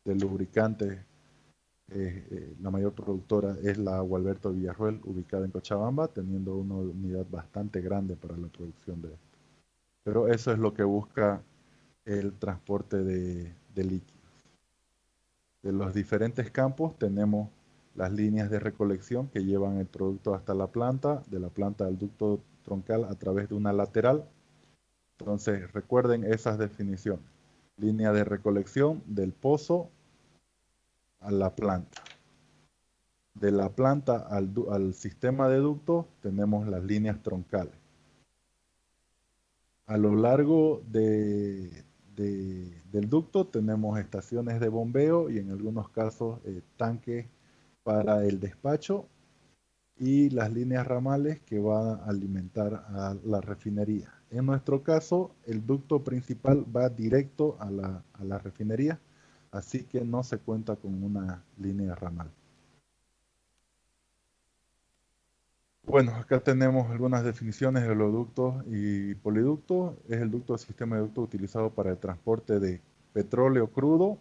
lubricantes, la mayor productora es la Gualberto Villarroel, ubicada en Cochabamba, teniendo una unidad bastante grande para la producción de esto. Pero eso es lo que busca el transporte de líquidos. De los diferentes campos tenemos las líneas de recolección que llevan el producto hasta la planta, de la planta al ducto troncal a través de una lateral. Entonces recuerden esas definiciones. Línea de recolección del pozo a la planta. De la planta al sistema de ducto tenemos las líneas troncales. A lo largo del ducto tenemos estaciones de bombeo y en algunos casos tanques para el despacho y las líneas ramales que van a alimentar a la refinería. En nuestro caso, el ducto principal va directo a la refinería, así que no se cuenta con una línea ramal. Bueno, acá tenemos algunas definiciones de oleoductos y poliductos. Es el ducto o sistema de ducto utilizado para el transporte de petróleo crudo,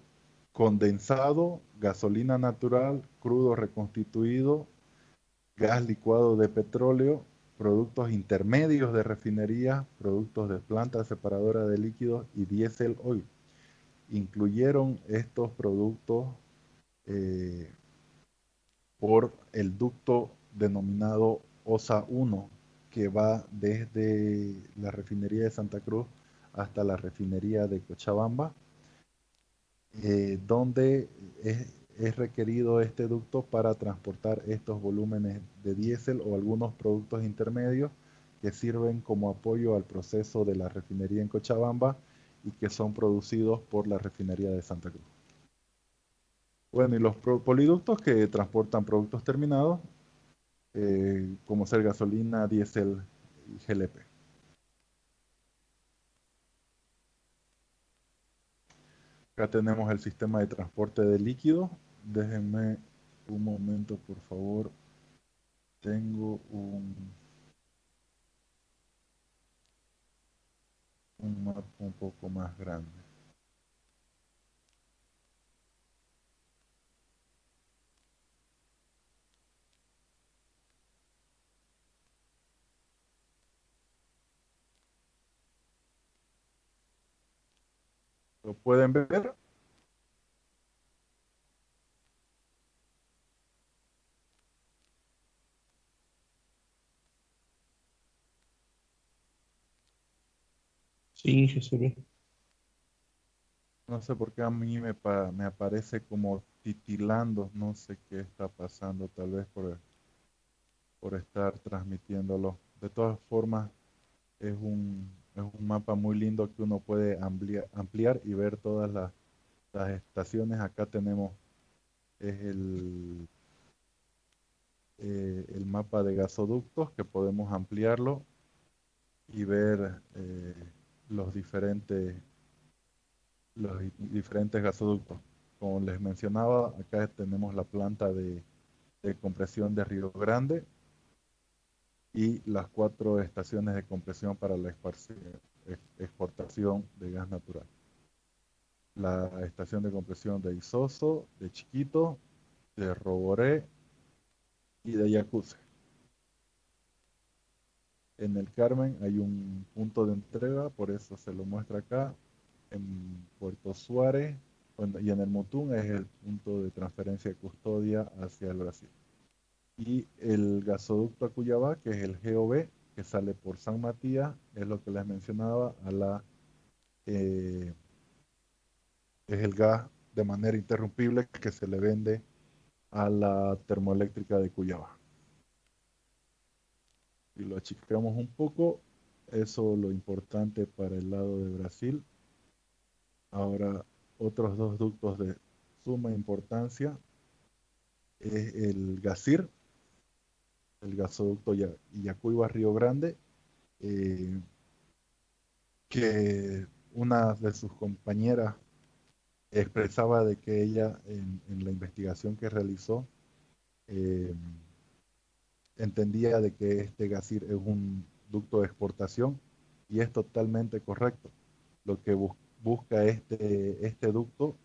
condensado, gasolina natural, crudo reconstituido, gas licuado de petróleo, productos intermedios de refinería, productos de planta separadora de líquidos y diésel oil. Incluyeron estos productos eh, por el ducto denominado OSA 1, que va desde la refinería de Santa Cruz hasta la refinería de Cochabamba, donde es requerido este ducto para transportar estos volúmenes de diésel o algunos productos intermedios que sirven como apoyo al proceso de la refinería en Cochabamba y que son producidos por la refinería de Santa Cruz. Bueno, y los poliductos que transportan productos terminados, como ser gasolina, diésel y GLP. Acá tenemos el sistema de transporte de líquidos. Déjenme un momento, por favor. Tengo un mapa un poco más grande. ¿Lo pueden ver? Sí, que se ve. No sé por qué a mí me aparece como titilando. No sé qué está pasando, tal vez por estar transmitiéndolo. De todas formas, es un mapa muy lindo que uno puede ampliar y ver todas las estaciones. Acá tenemos es el mapa de gasoductos, que podemos ampliarlo y ver los diferentes gasoductos. Como les mencionaba, acá tenemos la planta de compresión de Río Grande y las 4 estaciones de compresión para la exportación de gas natural. La estación de compresión de Isoso, de Chiquito, de Roboré y de Yacuce. En el Carmen hay un punto de entrega, por eso se lo muestra acá. En Puerto Suárez, bueno, y en el Mutún es el punto de transferencia de custodia hacia el Brasil. Y el gasoducto a Cuyabá, que es el GOB, que sale por San Matías, es lo que les mencionaba, eh, es el gas de manera interrumpible que se le vende a la termoeléctrica de Cuyabá. Si lo achicamos un poco, eso lo importante para el lado de Brasil. Ahora, otros 2 ductos de suma importancia es el GASIR, el gasoducto Yacuiba-Río Grande, eh, que una de sus compañeras expresaba de que ella en la investigación que realizó eh, entendía de que este GASIR es un ducto de exportación y es totalmente correcto. Lo que busca este ducto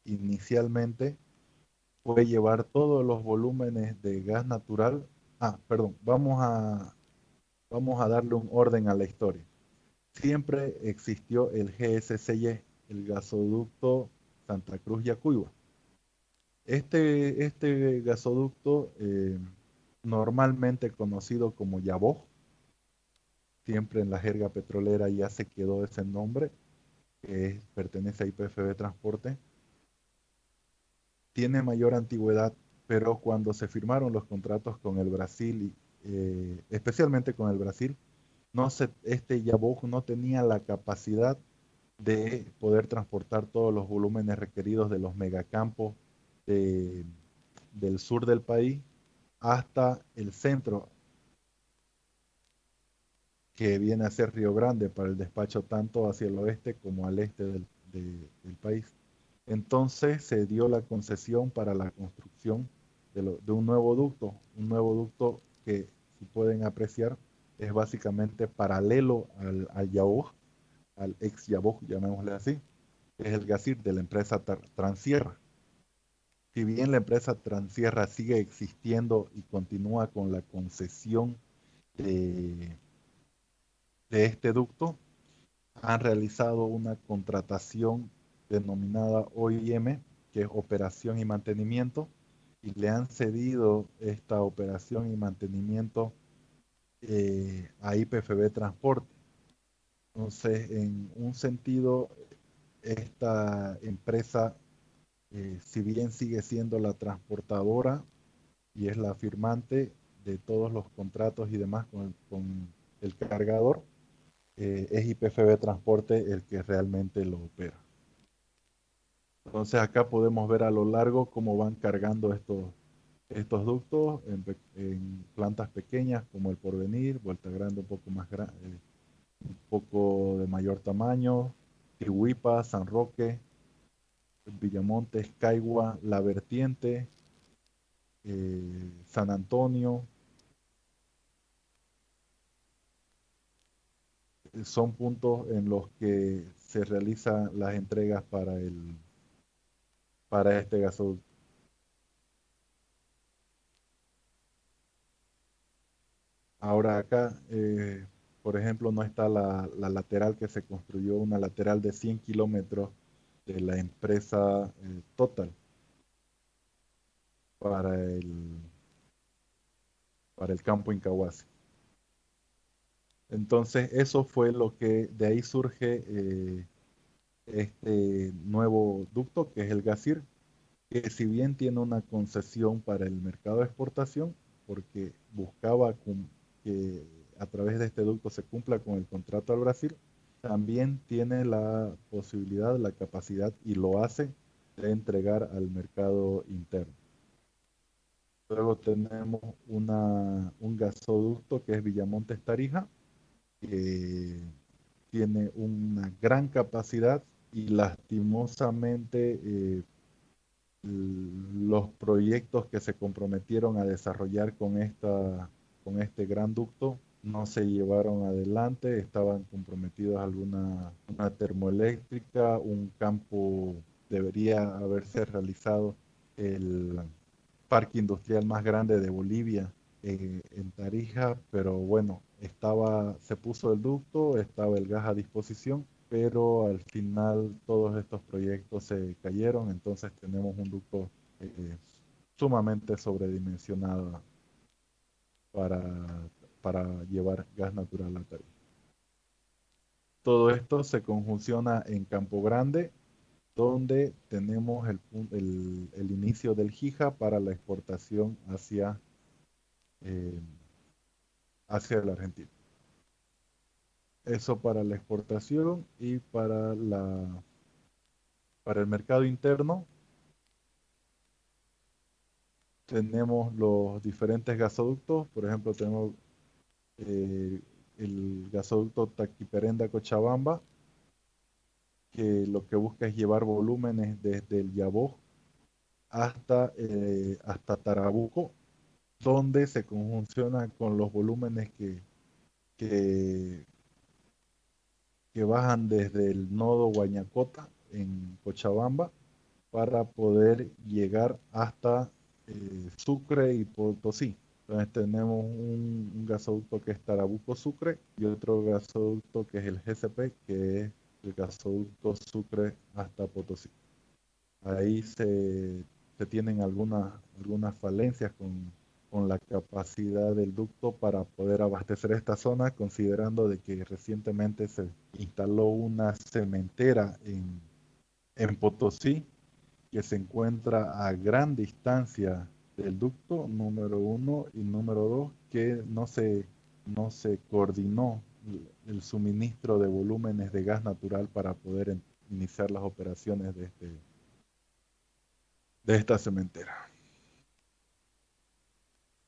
inicialmente fue llevar todos los volúmenes de gas natural. Perdón, vamos a darle un orden a la historia. Siempre existió el GSCY, el gasoducto Santa Cruz-Yacuiba. Este gasoducto, normalmente conocido como Yaboj, siempre en la jerga petrolera ya se quedó ese nombre, que pertenece a YPFB Transporte, tiene mayor antigüedad, pero cuando se firmaron los contratos con el Brasil, especialmente con el Brasil, este Yaboj no tenía la capacidad de poder transportar todos los volúmenes requeridos de los megacampos de- del sur del país hasta el centro, que viene a ser Río Grande, para el despacho tanto hacia el oeste como al este del país. Entonces se dio la concesión para la construcción de un nuevo ducto que, si pueden apreciar, es básicamente paralelo al Yaboj, al ex Yaboj, llamémosle así, es el GASIR de la empresa Transierra. Si bien la empresa Transierra sigue existiendo y continúa con la concesión de, de este ducto, han realizado una contratación denominada OIM, que es operación y mantenimiento, y le han cedido esta operación y mantenimiento a YPFB Transporte. Entonces, en un sentido, esta empresa, si bien sigue siendo la transportadora y es la firmante de todos los contratos y demás con el cargador, es YPFB Transporte el que realmente lo opera. Entonces acá podemos ver a lo largo cómo van cargando estos ductos en plantas pequeñas como el Porvenir, Vuelta Grande un poco más grande, un poco de mayor tamaño, Tihuipa, San Roque, Villamontes, Caigua, La Vertiente, San Antonio. Son puntos en los que se realizan las entregas para este gasoducto. Ahora acá, por ejemplo, no está la lateral que se construyó, una lateral de 100 kilómetros de la empresa Total para el campo Incahuasi. Entonces, eso fue lo que de ahí surge este nuevo ducto, que es el GASIR, que si bien tiene una concesión para el mercado de exportación, porque buscaba que a través de este ducto se cumpla con el contrato al Brasil, también tiene la posibilidad, la capacidad, y lo hace, de entregar al mercado interno. Luego tenemos un gasoducto que es Villamontes Tarija, que tiene una gran capacidad y lastimosamente los proyectos que se comprometieron a desarrollar con este gran ducto no se llevaron adelante, estaban comprometidos una termoeléctrica, un campo, debería haberse realizado el parque industrial más grande de Bolivia en Tarija, pero bueno, se puso el ducto, estaba el gas a disposición, pero al final todos estos proyectos se cayeron, entonces tenemos un ducto eh, sumamente sobredimensionado para, para llevar gas natural a Tarija. Todo esto se conjunciona en Campo Grande, donde tenemos el inicio del Jija para la exportación eh, hacia la Argentina. Eso para la exportación y para el mercado interno tenemos los diferentes gasoductos. Por ejemplo, tenemos el gasoducto Taquiperenda-Cochabamba, que lo que busca es llevar volúmenes desde el Yabó hasta Tarabuco, donde se conjunciona con los volúmenes que, que bajan desde el nodo Huañacota en Cochabamba para poder llegar hasta Sucre y Potosí. Entonces tenemos un gasoducto que es Tarabuco-Sucre y otro gasoducto que es el GCP, que es el gasoducto Sucre hasta Potosí. Ahí se tienen algunas falencias con la capacidad del ducto para poder abastecer esta zona, considerando de que recientemente se instaló una cementera en Potosí que se encuentra a gran distancia del ducto, número uno, y número dos, que no se coordinó el suministro de volúmenes de gas natural para poder iniciar las operaciones de esta cementera.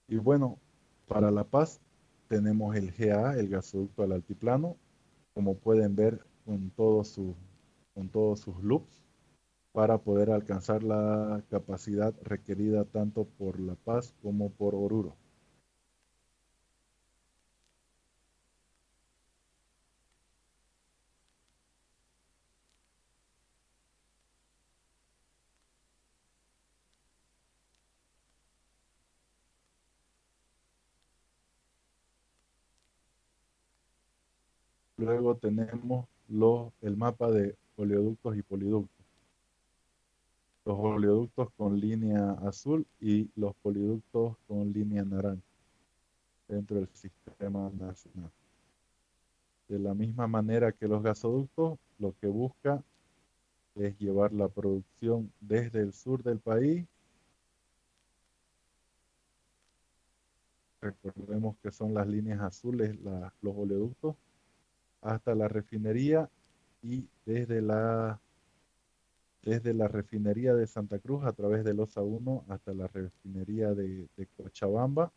Y bueno, para La Paz tenemos el GA, el gasoducto al altiplano, como pueden ver con todos sus loops, para poder alcanzar la capacidad requerida tanto por La Paz como por Oruro. Luego tenemos el mapa de oleoductos y poliductos. Los oleoductos con línea azul y los poliductos con línea naranja dentro del sistema nacional. De la misma manera que los gasoductos, lo que busca es llevar la producción desde el sur del país. Recordemos que son las líneas azules, los oleoductos, hasta la refinería y desde la refinería de Santa Cruz a través del OSA 1 hasta la refinería de Cochabamba.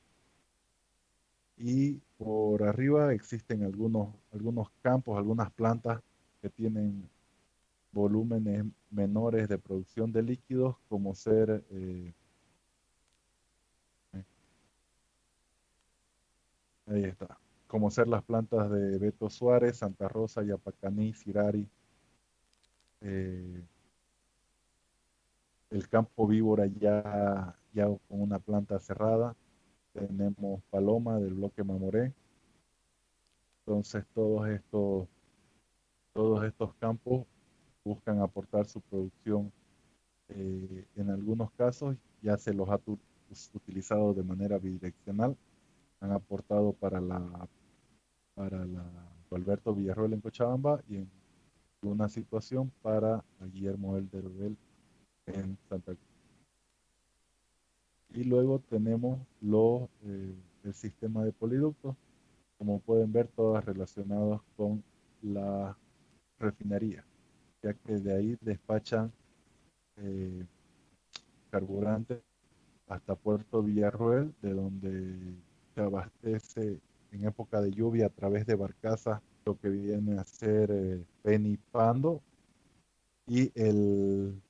Y por arriba existen algunos campos, algunas plantas que tienen volúmenes menores de producción de líquidos, como ahí está, como ser las plantas de Beto Suárez, Santa Rosa, Yapacaní, Sirari, eh, el campo Víbora ya con una planta cerrada, tenemos Paloma del bloque Mamoré. Entonces todos estos campos buscan aportar su producción. En algunos casos ya se los ha utilizado de manera bidireccional, han aportado para la Alberto Villarroel en Cochabamba y en una situación para Guillermo Elderbel en Santa Cruz. Y luego tenemos el sistema de poliductos, como pueden ver, todas relacionadas con la refinería, ya que de ahí despachan eh, carburante hasta Puerto Villarroel, de donde se abastece en época de lluvia a través de barcazas, lo que viene a ser Penipando y el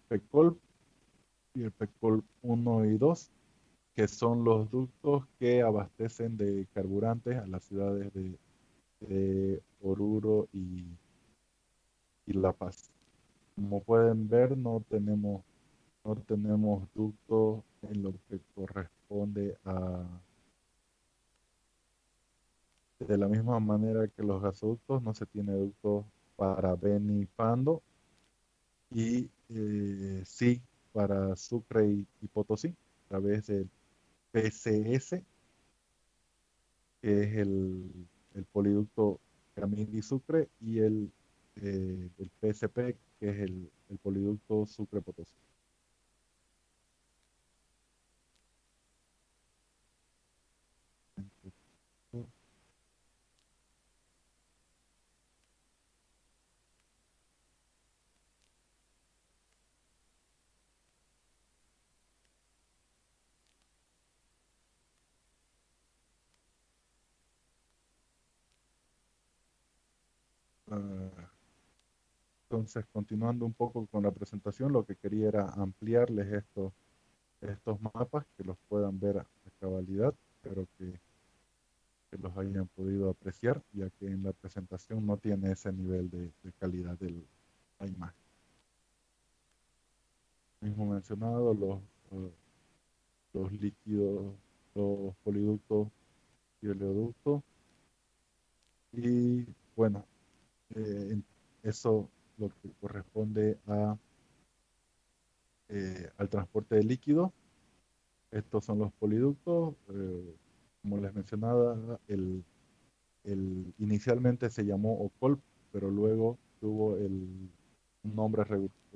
PECOL y el PECOL 1 y 2, que son los ductos que abastecen de carburantes a las ciudades de Oruro y La Paz. Como pueden ver, no tenemos ductos en lo que corresponde de la misma manera que los gasoductos, no se tiene ductos para Beni y Pando, y sí para Sucre y Potosí, a través del PCS, que es el poliducto Camiri Sucre, y el PSP, que es el poliducto Sucre Potosí. Ah, entonces, continuando un poco con la presentación, lo que quería era ampliarles estos mapas, que los puedan ver a cabalidad. Espero que los hayan podido apreciar, ya que en la presentación no tiene ese nivel de calidad de la imagen. Mismo mencionado, los líquidos, los poliductos y oleoductos. Y bueno, eso lo que corresponde al transporte de líquidos. Estos son los poliductos. Como les mencionaba, inicialmente se llamó OCOLP, pero luego tuvo un nombre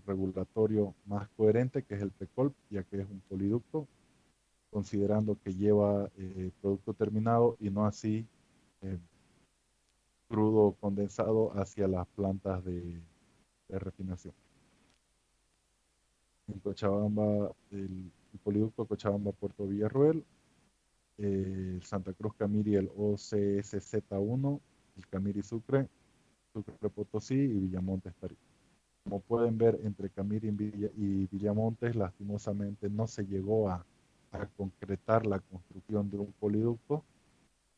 regulatorio más coherente, que es el PECOLP, ya que es un poliducto, considerando que lleva producto terminado y no así eh, crudo condensado hacia las plantas de refinación. En Cochabamba, el poliducto Cochabamba-Puerto Villarroel, Santa Cruz Camiri, el OCSZ1, el Camiri Sucre, Sucre Potosí y Villamontes Tarija. Como pueden ver, entre Camiri y Villamontes, lastimosamente no se llegó a concretar la construcción de un poliducto,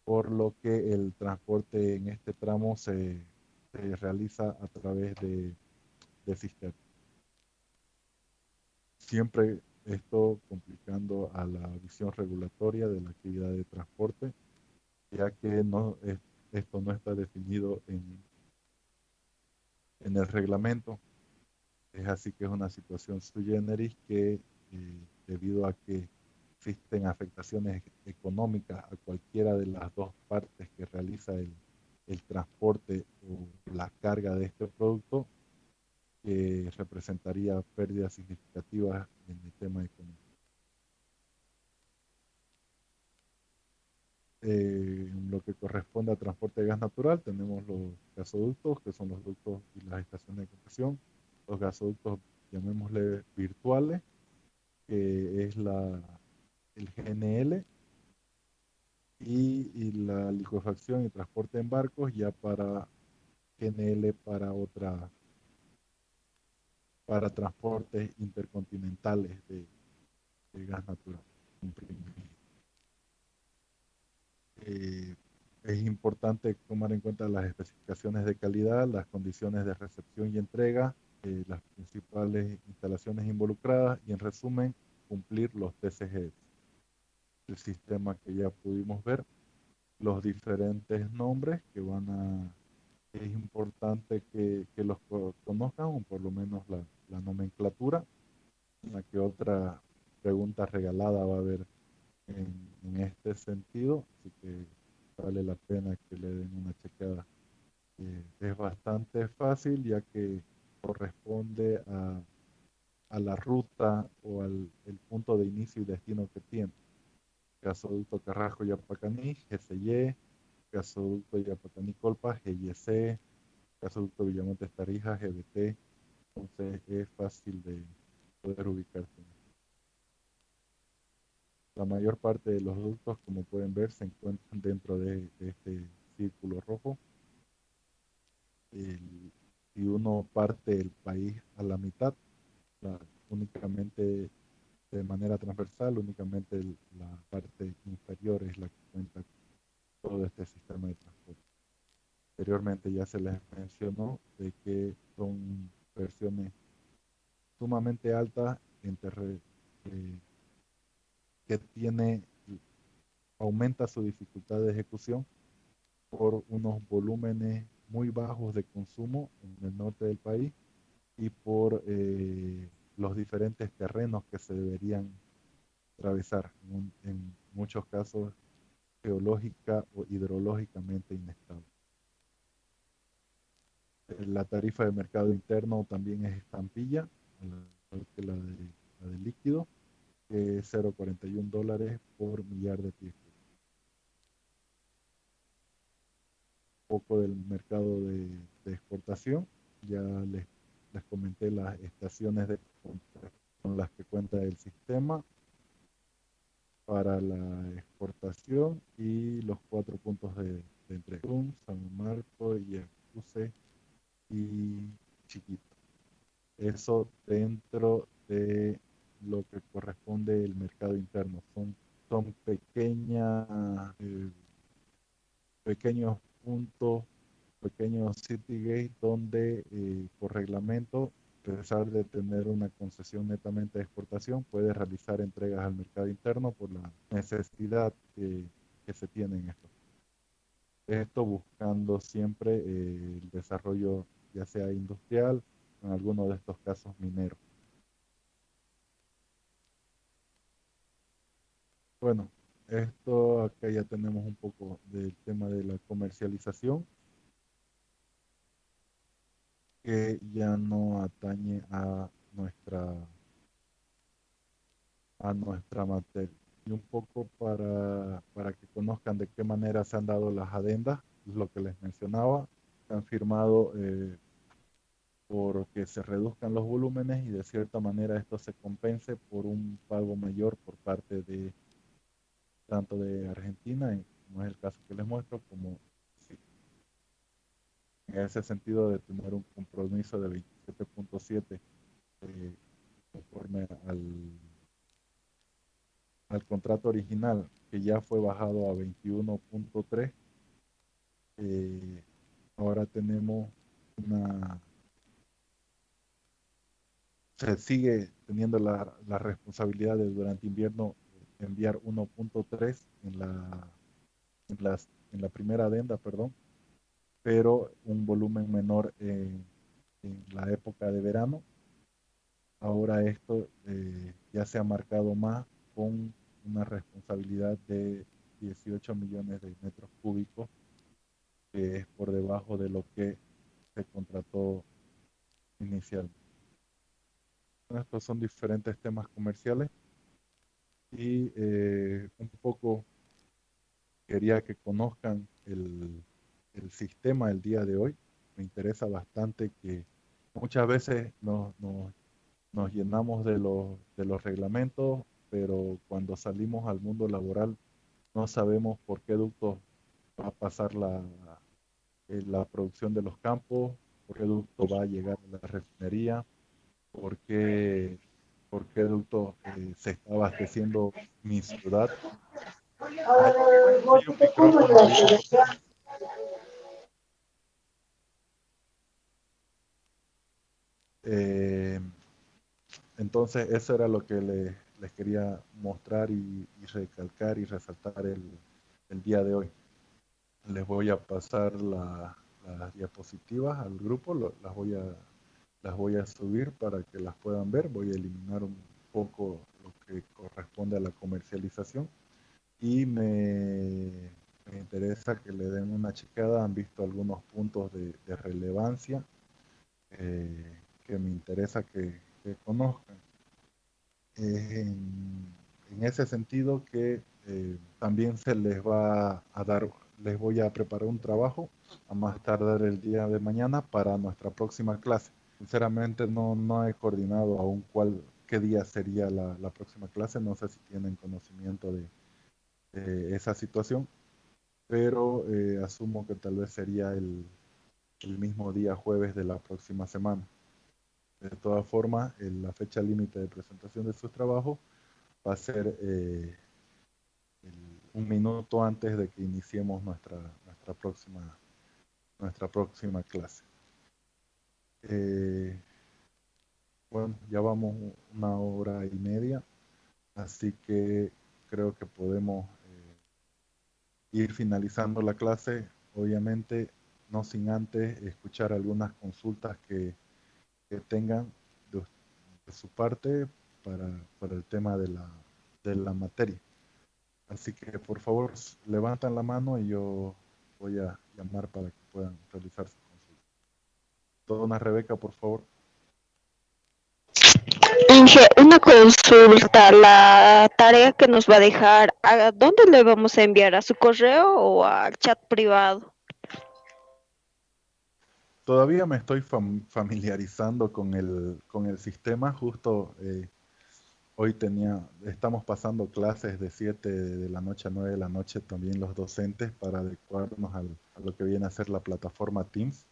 por lo que el transporte en este tramo se realiza a través de cisternas. Siempre esto complicando a la visión regulatoria de la actividad de transporte, ya que esto no está definido en el reglamento. Es así que es una situación sui generis que, debido a que existen afectaciones económicas a cualquiera de las dos partes que realiza el transporte o la carga de este producto, que representaría pérdidas significativas en el tema económico. En lo que corresponde a transporte de gas natural, tenemos los gasoductos, que son los ductos y las estaciones de compresión. Los gasoductos, llamémosle virtuales, que es el GNL, y la licuefacción y transporte en barcos ya para GNL para transportes intercontinentales de gas natural comprimido. Eh, es importante tomar en cuenta las especificaciones de calidad, las condiciones de recepción y entrega, las principales instalaciones involucradas y, en resumen, cumplir los TCG, el sistema que ya pudimos ver, los diferentes nombres que es importante que los conozcan, o por lo menos la nomenclatura. Una que otra pregunta regalada va a haber en este sentido, así que vale la pena que le den una checada. Es bastante fácil, ya que corresponde a la ruta o el punto de inicio y destino que tiene. Gasoducto Carrasco Yapacaní, GCY, Gasoducto Yapacaní Colpa, GYC, Gasoducto Villamontes Tarija, GBT, Entonces es fácil de poder ubicarse. La mayor parte de los ductos, como pueden ver, se encuentran dentro de este círculo rojo. Si uno parte el país a la mitad, únicamente de manera transversal, únicamente la parte inferior es la que cuenta con todo este sistema de transporte. Anteriormente ya se les mencionó de que son versiones sumamente altas eh, que aumenta su dificultad de ejecución por unos volúmenes muy bajos de consumo en el norte del país y por los diferentes terrenos que se deberían atravesar, en muchos casos geológica o hidrológicamente inestable. La tarifa de mercado interno también es estampilla, igual que la de líquido, que es $0.41 por millar de pies. Un poco del mercado de exportación, ya les comenté las estaciones con las que cuenta el sistema para la exportación y los 4 puntos de entrega: San Marcos, Yacuse y Chiquito. Eso dentro de lo que corresponde el mercado interno. Son pequeños puntos, pequeños city gates donde por reglamento, a pesar de tener una concesión netamente de exportación, puede realizar entregas al mercado interno por la necesidad que se tiene en esto. Esto buscando siempre el desarrollo, ya sea industrial, en alguno de estos casos minero. Bueno, esto acá ya tenemos un poco del tema de la comercialización, que ya no atañe a nuestra materia. Y un poco para que conozcan de qué manera se han dado las adendas, es lo que les mencionaba. Se han firmado por que se reduzcan los volúmenes y de cierta manera esto se compense por un pago mayor por parte de tanto de Argentina, como es el caso que les muestro, como sí, en ese sentido de tener un compromiso de 27.7 conforme al contrato original, que ya fue bajado a 21.3. Ahora tenemos se sigue teniendo la responsabilidad de durante invierno enviar 1.3 en la primera adenda, perdón, pero un volumen menor en la época de verano. Ahora esto ya se ha marcado más con una responsabilidad de 18 millones de metros cúbicos, que es por debajo de lo que se contrató inicialmente. Estos son diferentes temas comerciales y un poco quería que conozcan el sistema el día de hoy. Me interesa bastante que muchas veces nos llenamos de los reglamentos, pero cuando salimos al mundo laboral no sabemos por qué ductos va a pasar la producción de los campos, por qué ducto va a llegar a la refinería, por qué, por qué ducto se está abasteciendo mi ciudad. Hay un micrófono ahí. Eh, entonces, eso era lo que les quería mostrar y recalcar y resaltar el día de hoy. Les voy a pasar las diapositivas al grupo, las voy a subir para que las puedan ver. Voy a eliminar un poco lo que corresponde a la comercialización y me interesa que le den una checada. Han visto algunos puntos de relevancia que me interesa que conozcan. En ese sentido que también se les va a dar, les voy a preparar un trabajo a más tardar el día de mañana para nuestra próxima clase. Sinceramente no he coordinado aún qué día sería la próxima clase. No sé si tienen conocimiento de esa situación, pero asumo que tal vez sería el mismo día jueves de la próxima semana. De todas formas, la fecha límite de presentación de sus trabajos va a ser un minuto antes de que iniciemos nuestra próxima clase. Bueno, ya vamos 1 hora y media, así que creo que podemos ir finalizando la clase, obviamente no sin antes escuchar algunas consultas que tengan de, de su parte para el tema de la materia. Así que por favor levantan la mano y yo voy a llamar para que puedan realizar su consulta. Dona Rebeca, por favor. Inge, una consulta, la tarea que nos va a dejar, ¿a dónde le vamos a enviar? ¿A su correo o al chat privado? Todavía me estoy familiarizando con el sistema. Justo hoy estamos pasando clases de 7 de la noche a 9 de la noche también los docentes para adecuarnos a lo que viene a ser la plataforma Teams.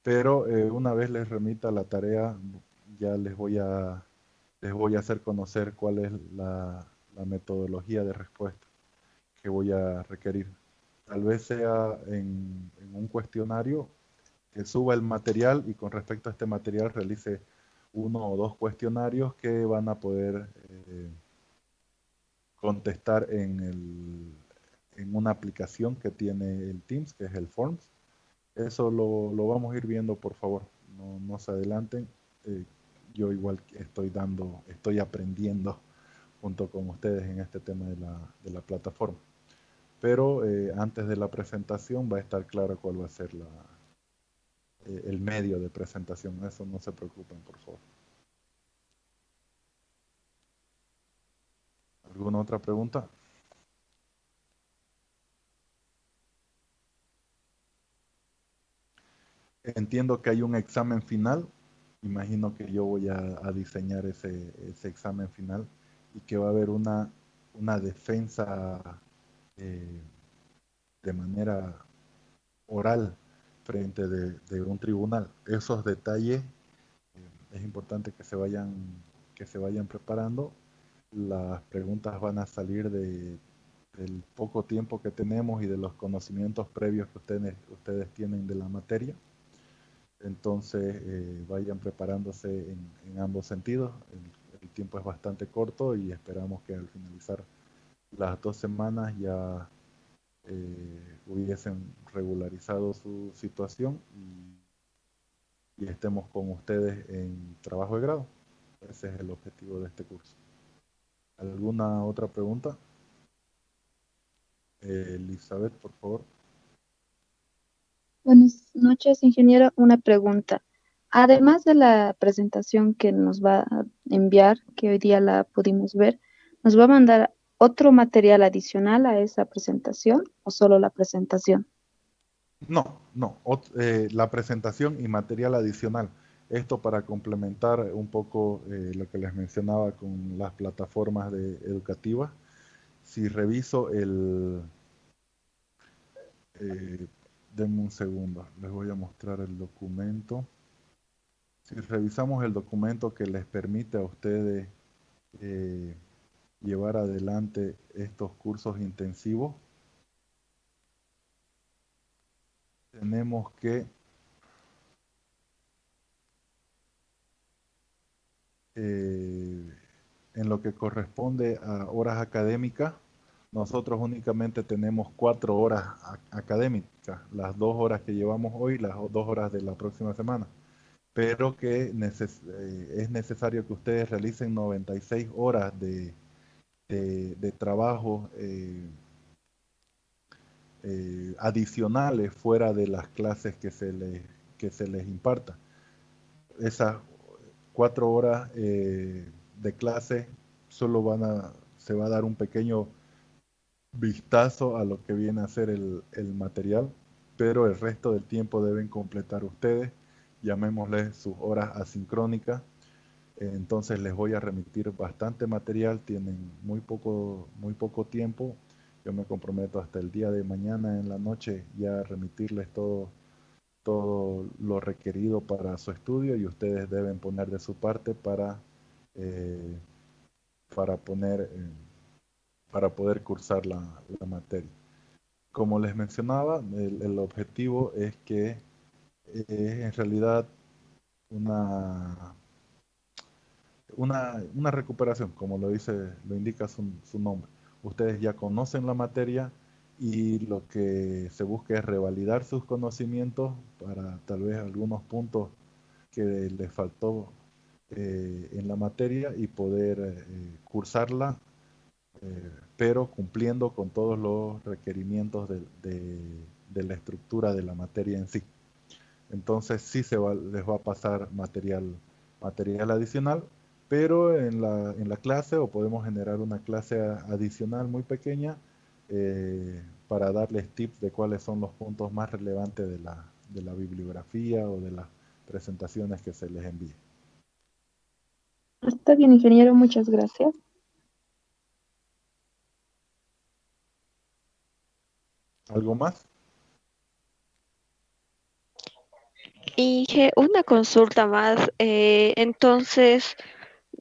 Pero una vez les remita la tarea, ya les voy a hacer conocer cuál es la metodología de respuesta que voy a requerir. Tal vez sea en un cuestionario que suba el material y con respecto a este material realice 1 o 2 cuestionarios que van a poder contestar en una aplicación que tiene el Teams, que es el Forms. Eso lo vamos a ir viendo, por favor. No se adelanten. Eh, yo igual estoy aprendiendo junto con ustedes en este tema de la plataforma. Pero antes de la presentación va a estar claro cuál va a ser el medio de presentación. Eso no se preocupen, por favor. ¿Alguna otra pregunta? Entiendo que hay un examen final. Imagino que yo voy a diseñar ese examen final y que va a haber una defensa eh, de manera oral frente de un tribunal. Esos detalles es importante que se vayan preparando. Las preguntas van a salir del poco tiempo que tenemos y de los conocimientos previos que ustedes tienen de la materia. Entonces vayan preparándose en ambos sentidos. El tiempo es bastante corto y esperamos que al finalizar las 2 semanas ya hubiesen regularizado su situación y estemos con ustedes en trabajo de grado. Ese es el objetivo de este curso. ¿Alguna otra pregunta? Elizabeth, por favor. Buenas noches, ingeniero. Una pregunta. Además de la presentación que nos va a enviar, que hoy día la pudimos ver, ¿nos va a mandar otro material adicional a esa presentación o solo la presentación? No. La presentación y material adicional. Esto para complementar un poco lo que les mencionaba con las plataformas educativas. Si reviso eh, denme un segundo, les voy a mostrar el documento. Si revisamos el documento que les permite a ustedes eh, llevar adelante estos cursos intensivos, tenemos que en lo que corresponde a horas académicas, nosotros únicamente tenemos 4 horas académicas, las 2 horas que llevamos hoy, las 2 horas de la próxima semana, pero que es necesario que ustedes realicen 96 horas de trabajo adicionales fuera de las clases que se les imparta. Esas 4 horas de clase solo se va a dar un pequeño vistazo a lo que viene a ser el material, pero el resto del tiempo deben completar ustedes llamémosle sus horas asincrónicas. Entonces les voy a remitir bastante material, tienen muy poco tiempo. Yo me comprometo hasta el día de mañana en la noche ya a remitirles todo lo requerido para su estudio y ustedes deben poner de su parte eh, para, poner, para poder cursar la materia. Como les mencionaba, el objetivo es que es en realidad una, una recuperación, como lo indica su nombre. Ustedes ya conocen la materia y lo que se busca es revalidar sus conocimientos para tal vez algunos puntos que les faltó en la materia y poder cursarla, pero cumpliendo con todos los requerimientos de la estructura de la materia en sí. Entonces sí les va a pasar material adicional, pero en la clase o podemos generar una clase adicional muy pequeña para darles tips de cuáles son los puntos más relevantes de la bibliografía o de las presentaciones que se les envíe. Está bien, ingeniero, muchas gracias. ¿Algo más? Y una consulta más. Entonces,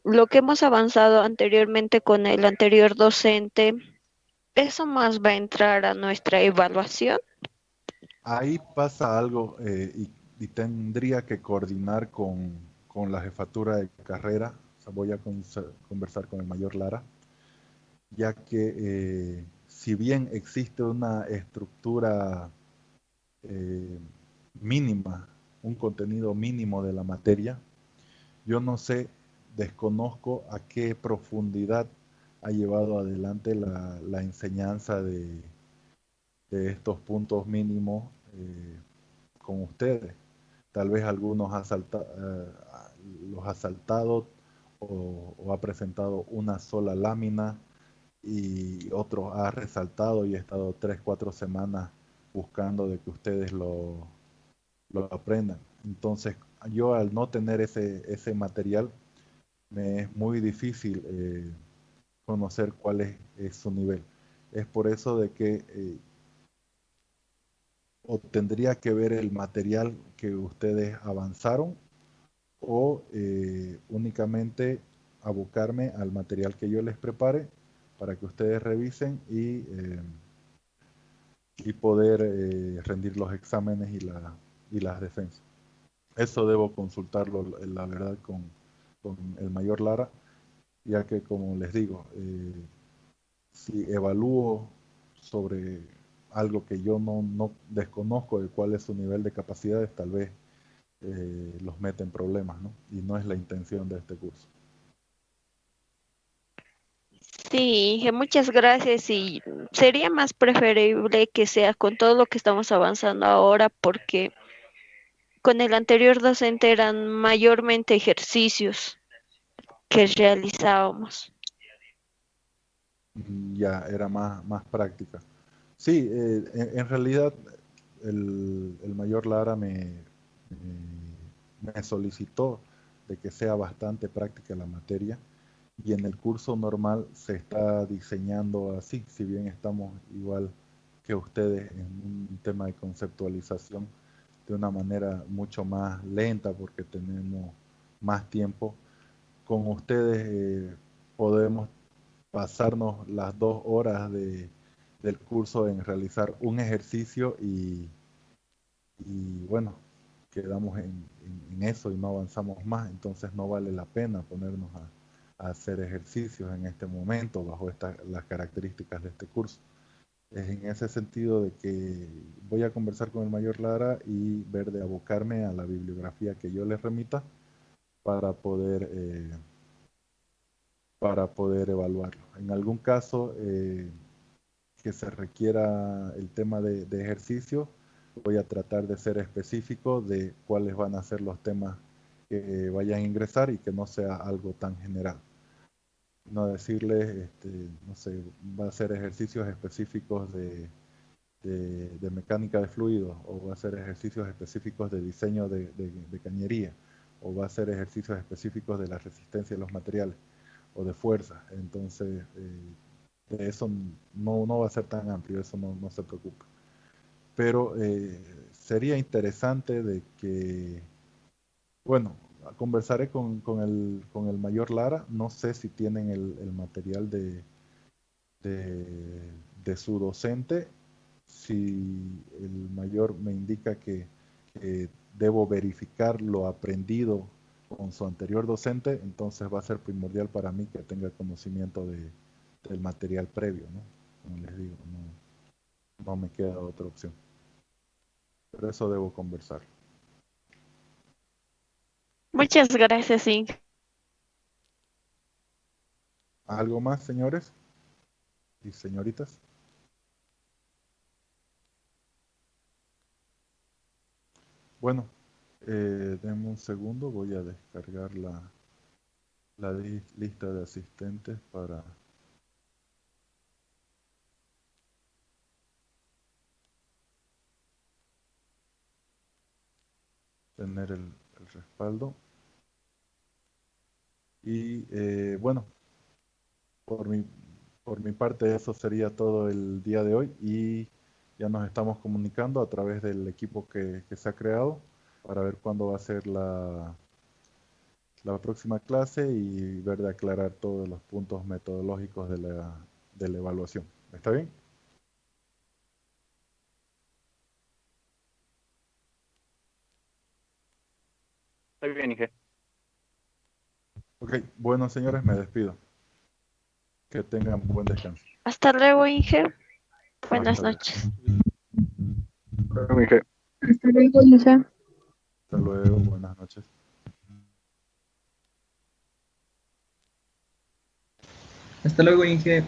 lo que hemos avanzado anteriormente con el anterior docente, ¿eso más va a entrar a nuestra evaluación? Ahí pasa algo y tendría que coordinar con la jefatura de carrera. O sea, voy a conversar con el mayor Lara, ya que si bien existe una estructura eh, mínima, un contenido mínimo de la materia, yo no sé, desconozco a qué profundidad ha llevado adelante la enseñanza de estos puntos mínimos con ustedes. Tal vez algunos los ha saltado o ha presentado una sola lámina y otros ha resaltado y ha estado 3, 4 semanas buscando de que ustedes lo aprendan. Entonces, yo al no tener ese material, me es muy difícil conocer cuál es su nivel. Es por eso de que o tendría que ver el material que ustedes avanzaron o únicamente abocarme al material que yo les prepare para que ustedes revisen y poder rendir los exámenes y las defensas. Eso debo consultarlo, la verdad, con el mayor Lara, ya que como les digo, si evalúo sobre algo que yo no desconozco de cuál es su nivel de capacidades, tal vez los mete en problemas, ¿no? Y no es la intención de este curso. Sí, Inge, muchas gracias y sería más preferible que sea con todo lo que estamos avanzando ahora porque con el anterior docente eran mayormente ejercicios que realizábamos. Ya era más práctica. Sí, en realidad el mayor Lara me solicitó de que sea bastante práctica la materia y en el curso normal se está diseñando así, si bien estamos igual que ustedes en un tema de conceptualización de una manera mucho más lenta porque tenemos más tiempo. Con ustedes podemos pasarnos las 2 horas del curso en realizar un ejercicio y bueno, quedamos en eso y no avanzamos más, entonces no vale la pena ponernos a hacer ejercicios en este momento bajo las características de este curso. Es en ese sentido de que voy a conversar con el mayor Lara y ver de abocarme a la bibliografía que yo les remita para poder, eh, para poder evaluarlo. En algún caso que se requiera el tema de ejercicio, voy a tratar de ser específico de cuáles van a ser los temas que vayan a ingresar y que no sea algo tan general. No decirles, no sé, va a ser ejercicios específicos de mecánica de fluidos, o va a hacer ejercicios específicos de diseño de cañería, o va a hacer ejercicios específicos de la resistencia de los materiales o de fuerza. Entonces, de eso no va a ser tan amplio, eso no se preocupe. Pero sería interesante de que, bueno, conversaré con el mayor Lara. No sé si tienen el material de su docente. Si el mayor me indica que debo verificar lo aprendido con su anterior docente, entonces va a ser primordial para mí que tenga conocimiento del material previo, ¿no? Como les digo, no me queda otra opción. Pero eso debo conversar. Muchas gracias, Inge. ¿Algo más, señores y señoritas? Bueno, denme un segundo, voy a descargar la lista de asistentes para tener el respaldo. Y bueno, por mi parte eso sería todo el día de hoy, y ya nos estamos comunicando a través del equipo que se ha creado para ver cuándo va a ser la próxima clase y ver de aclarar todos los puntos metodológicos de la evaluación. ¿Está bien? Muy bien, Inge. Ok, bueno, señores, me despido. Que tengan buen descanso. Hasta luego, Inge. Buenas Hasta luego. noches. Bueno, Inge. Hasta luego, Lisa. Hasta luego, buenas noches. Hasta luego, Inge.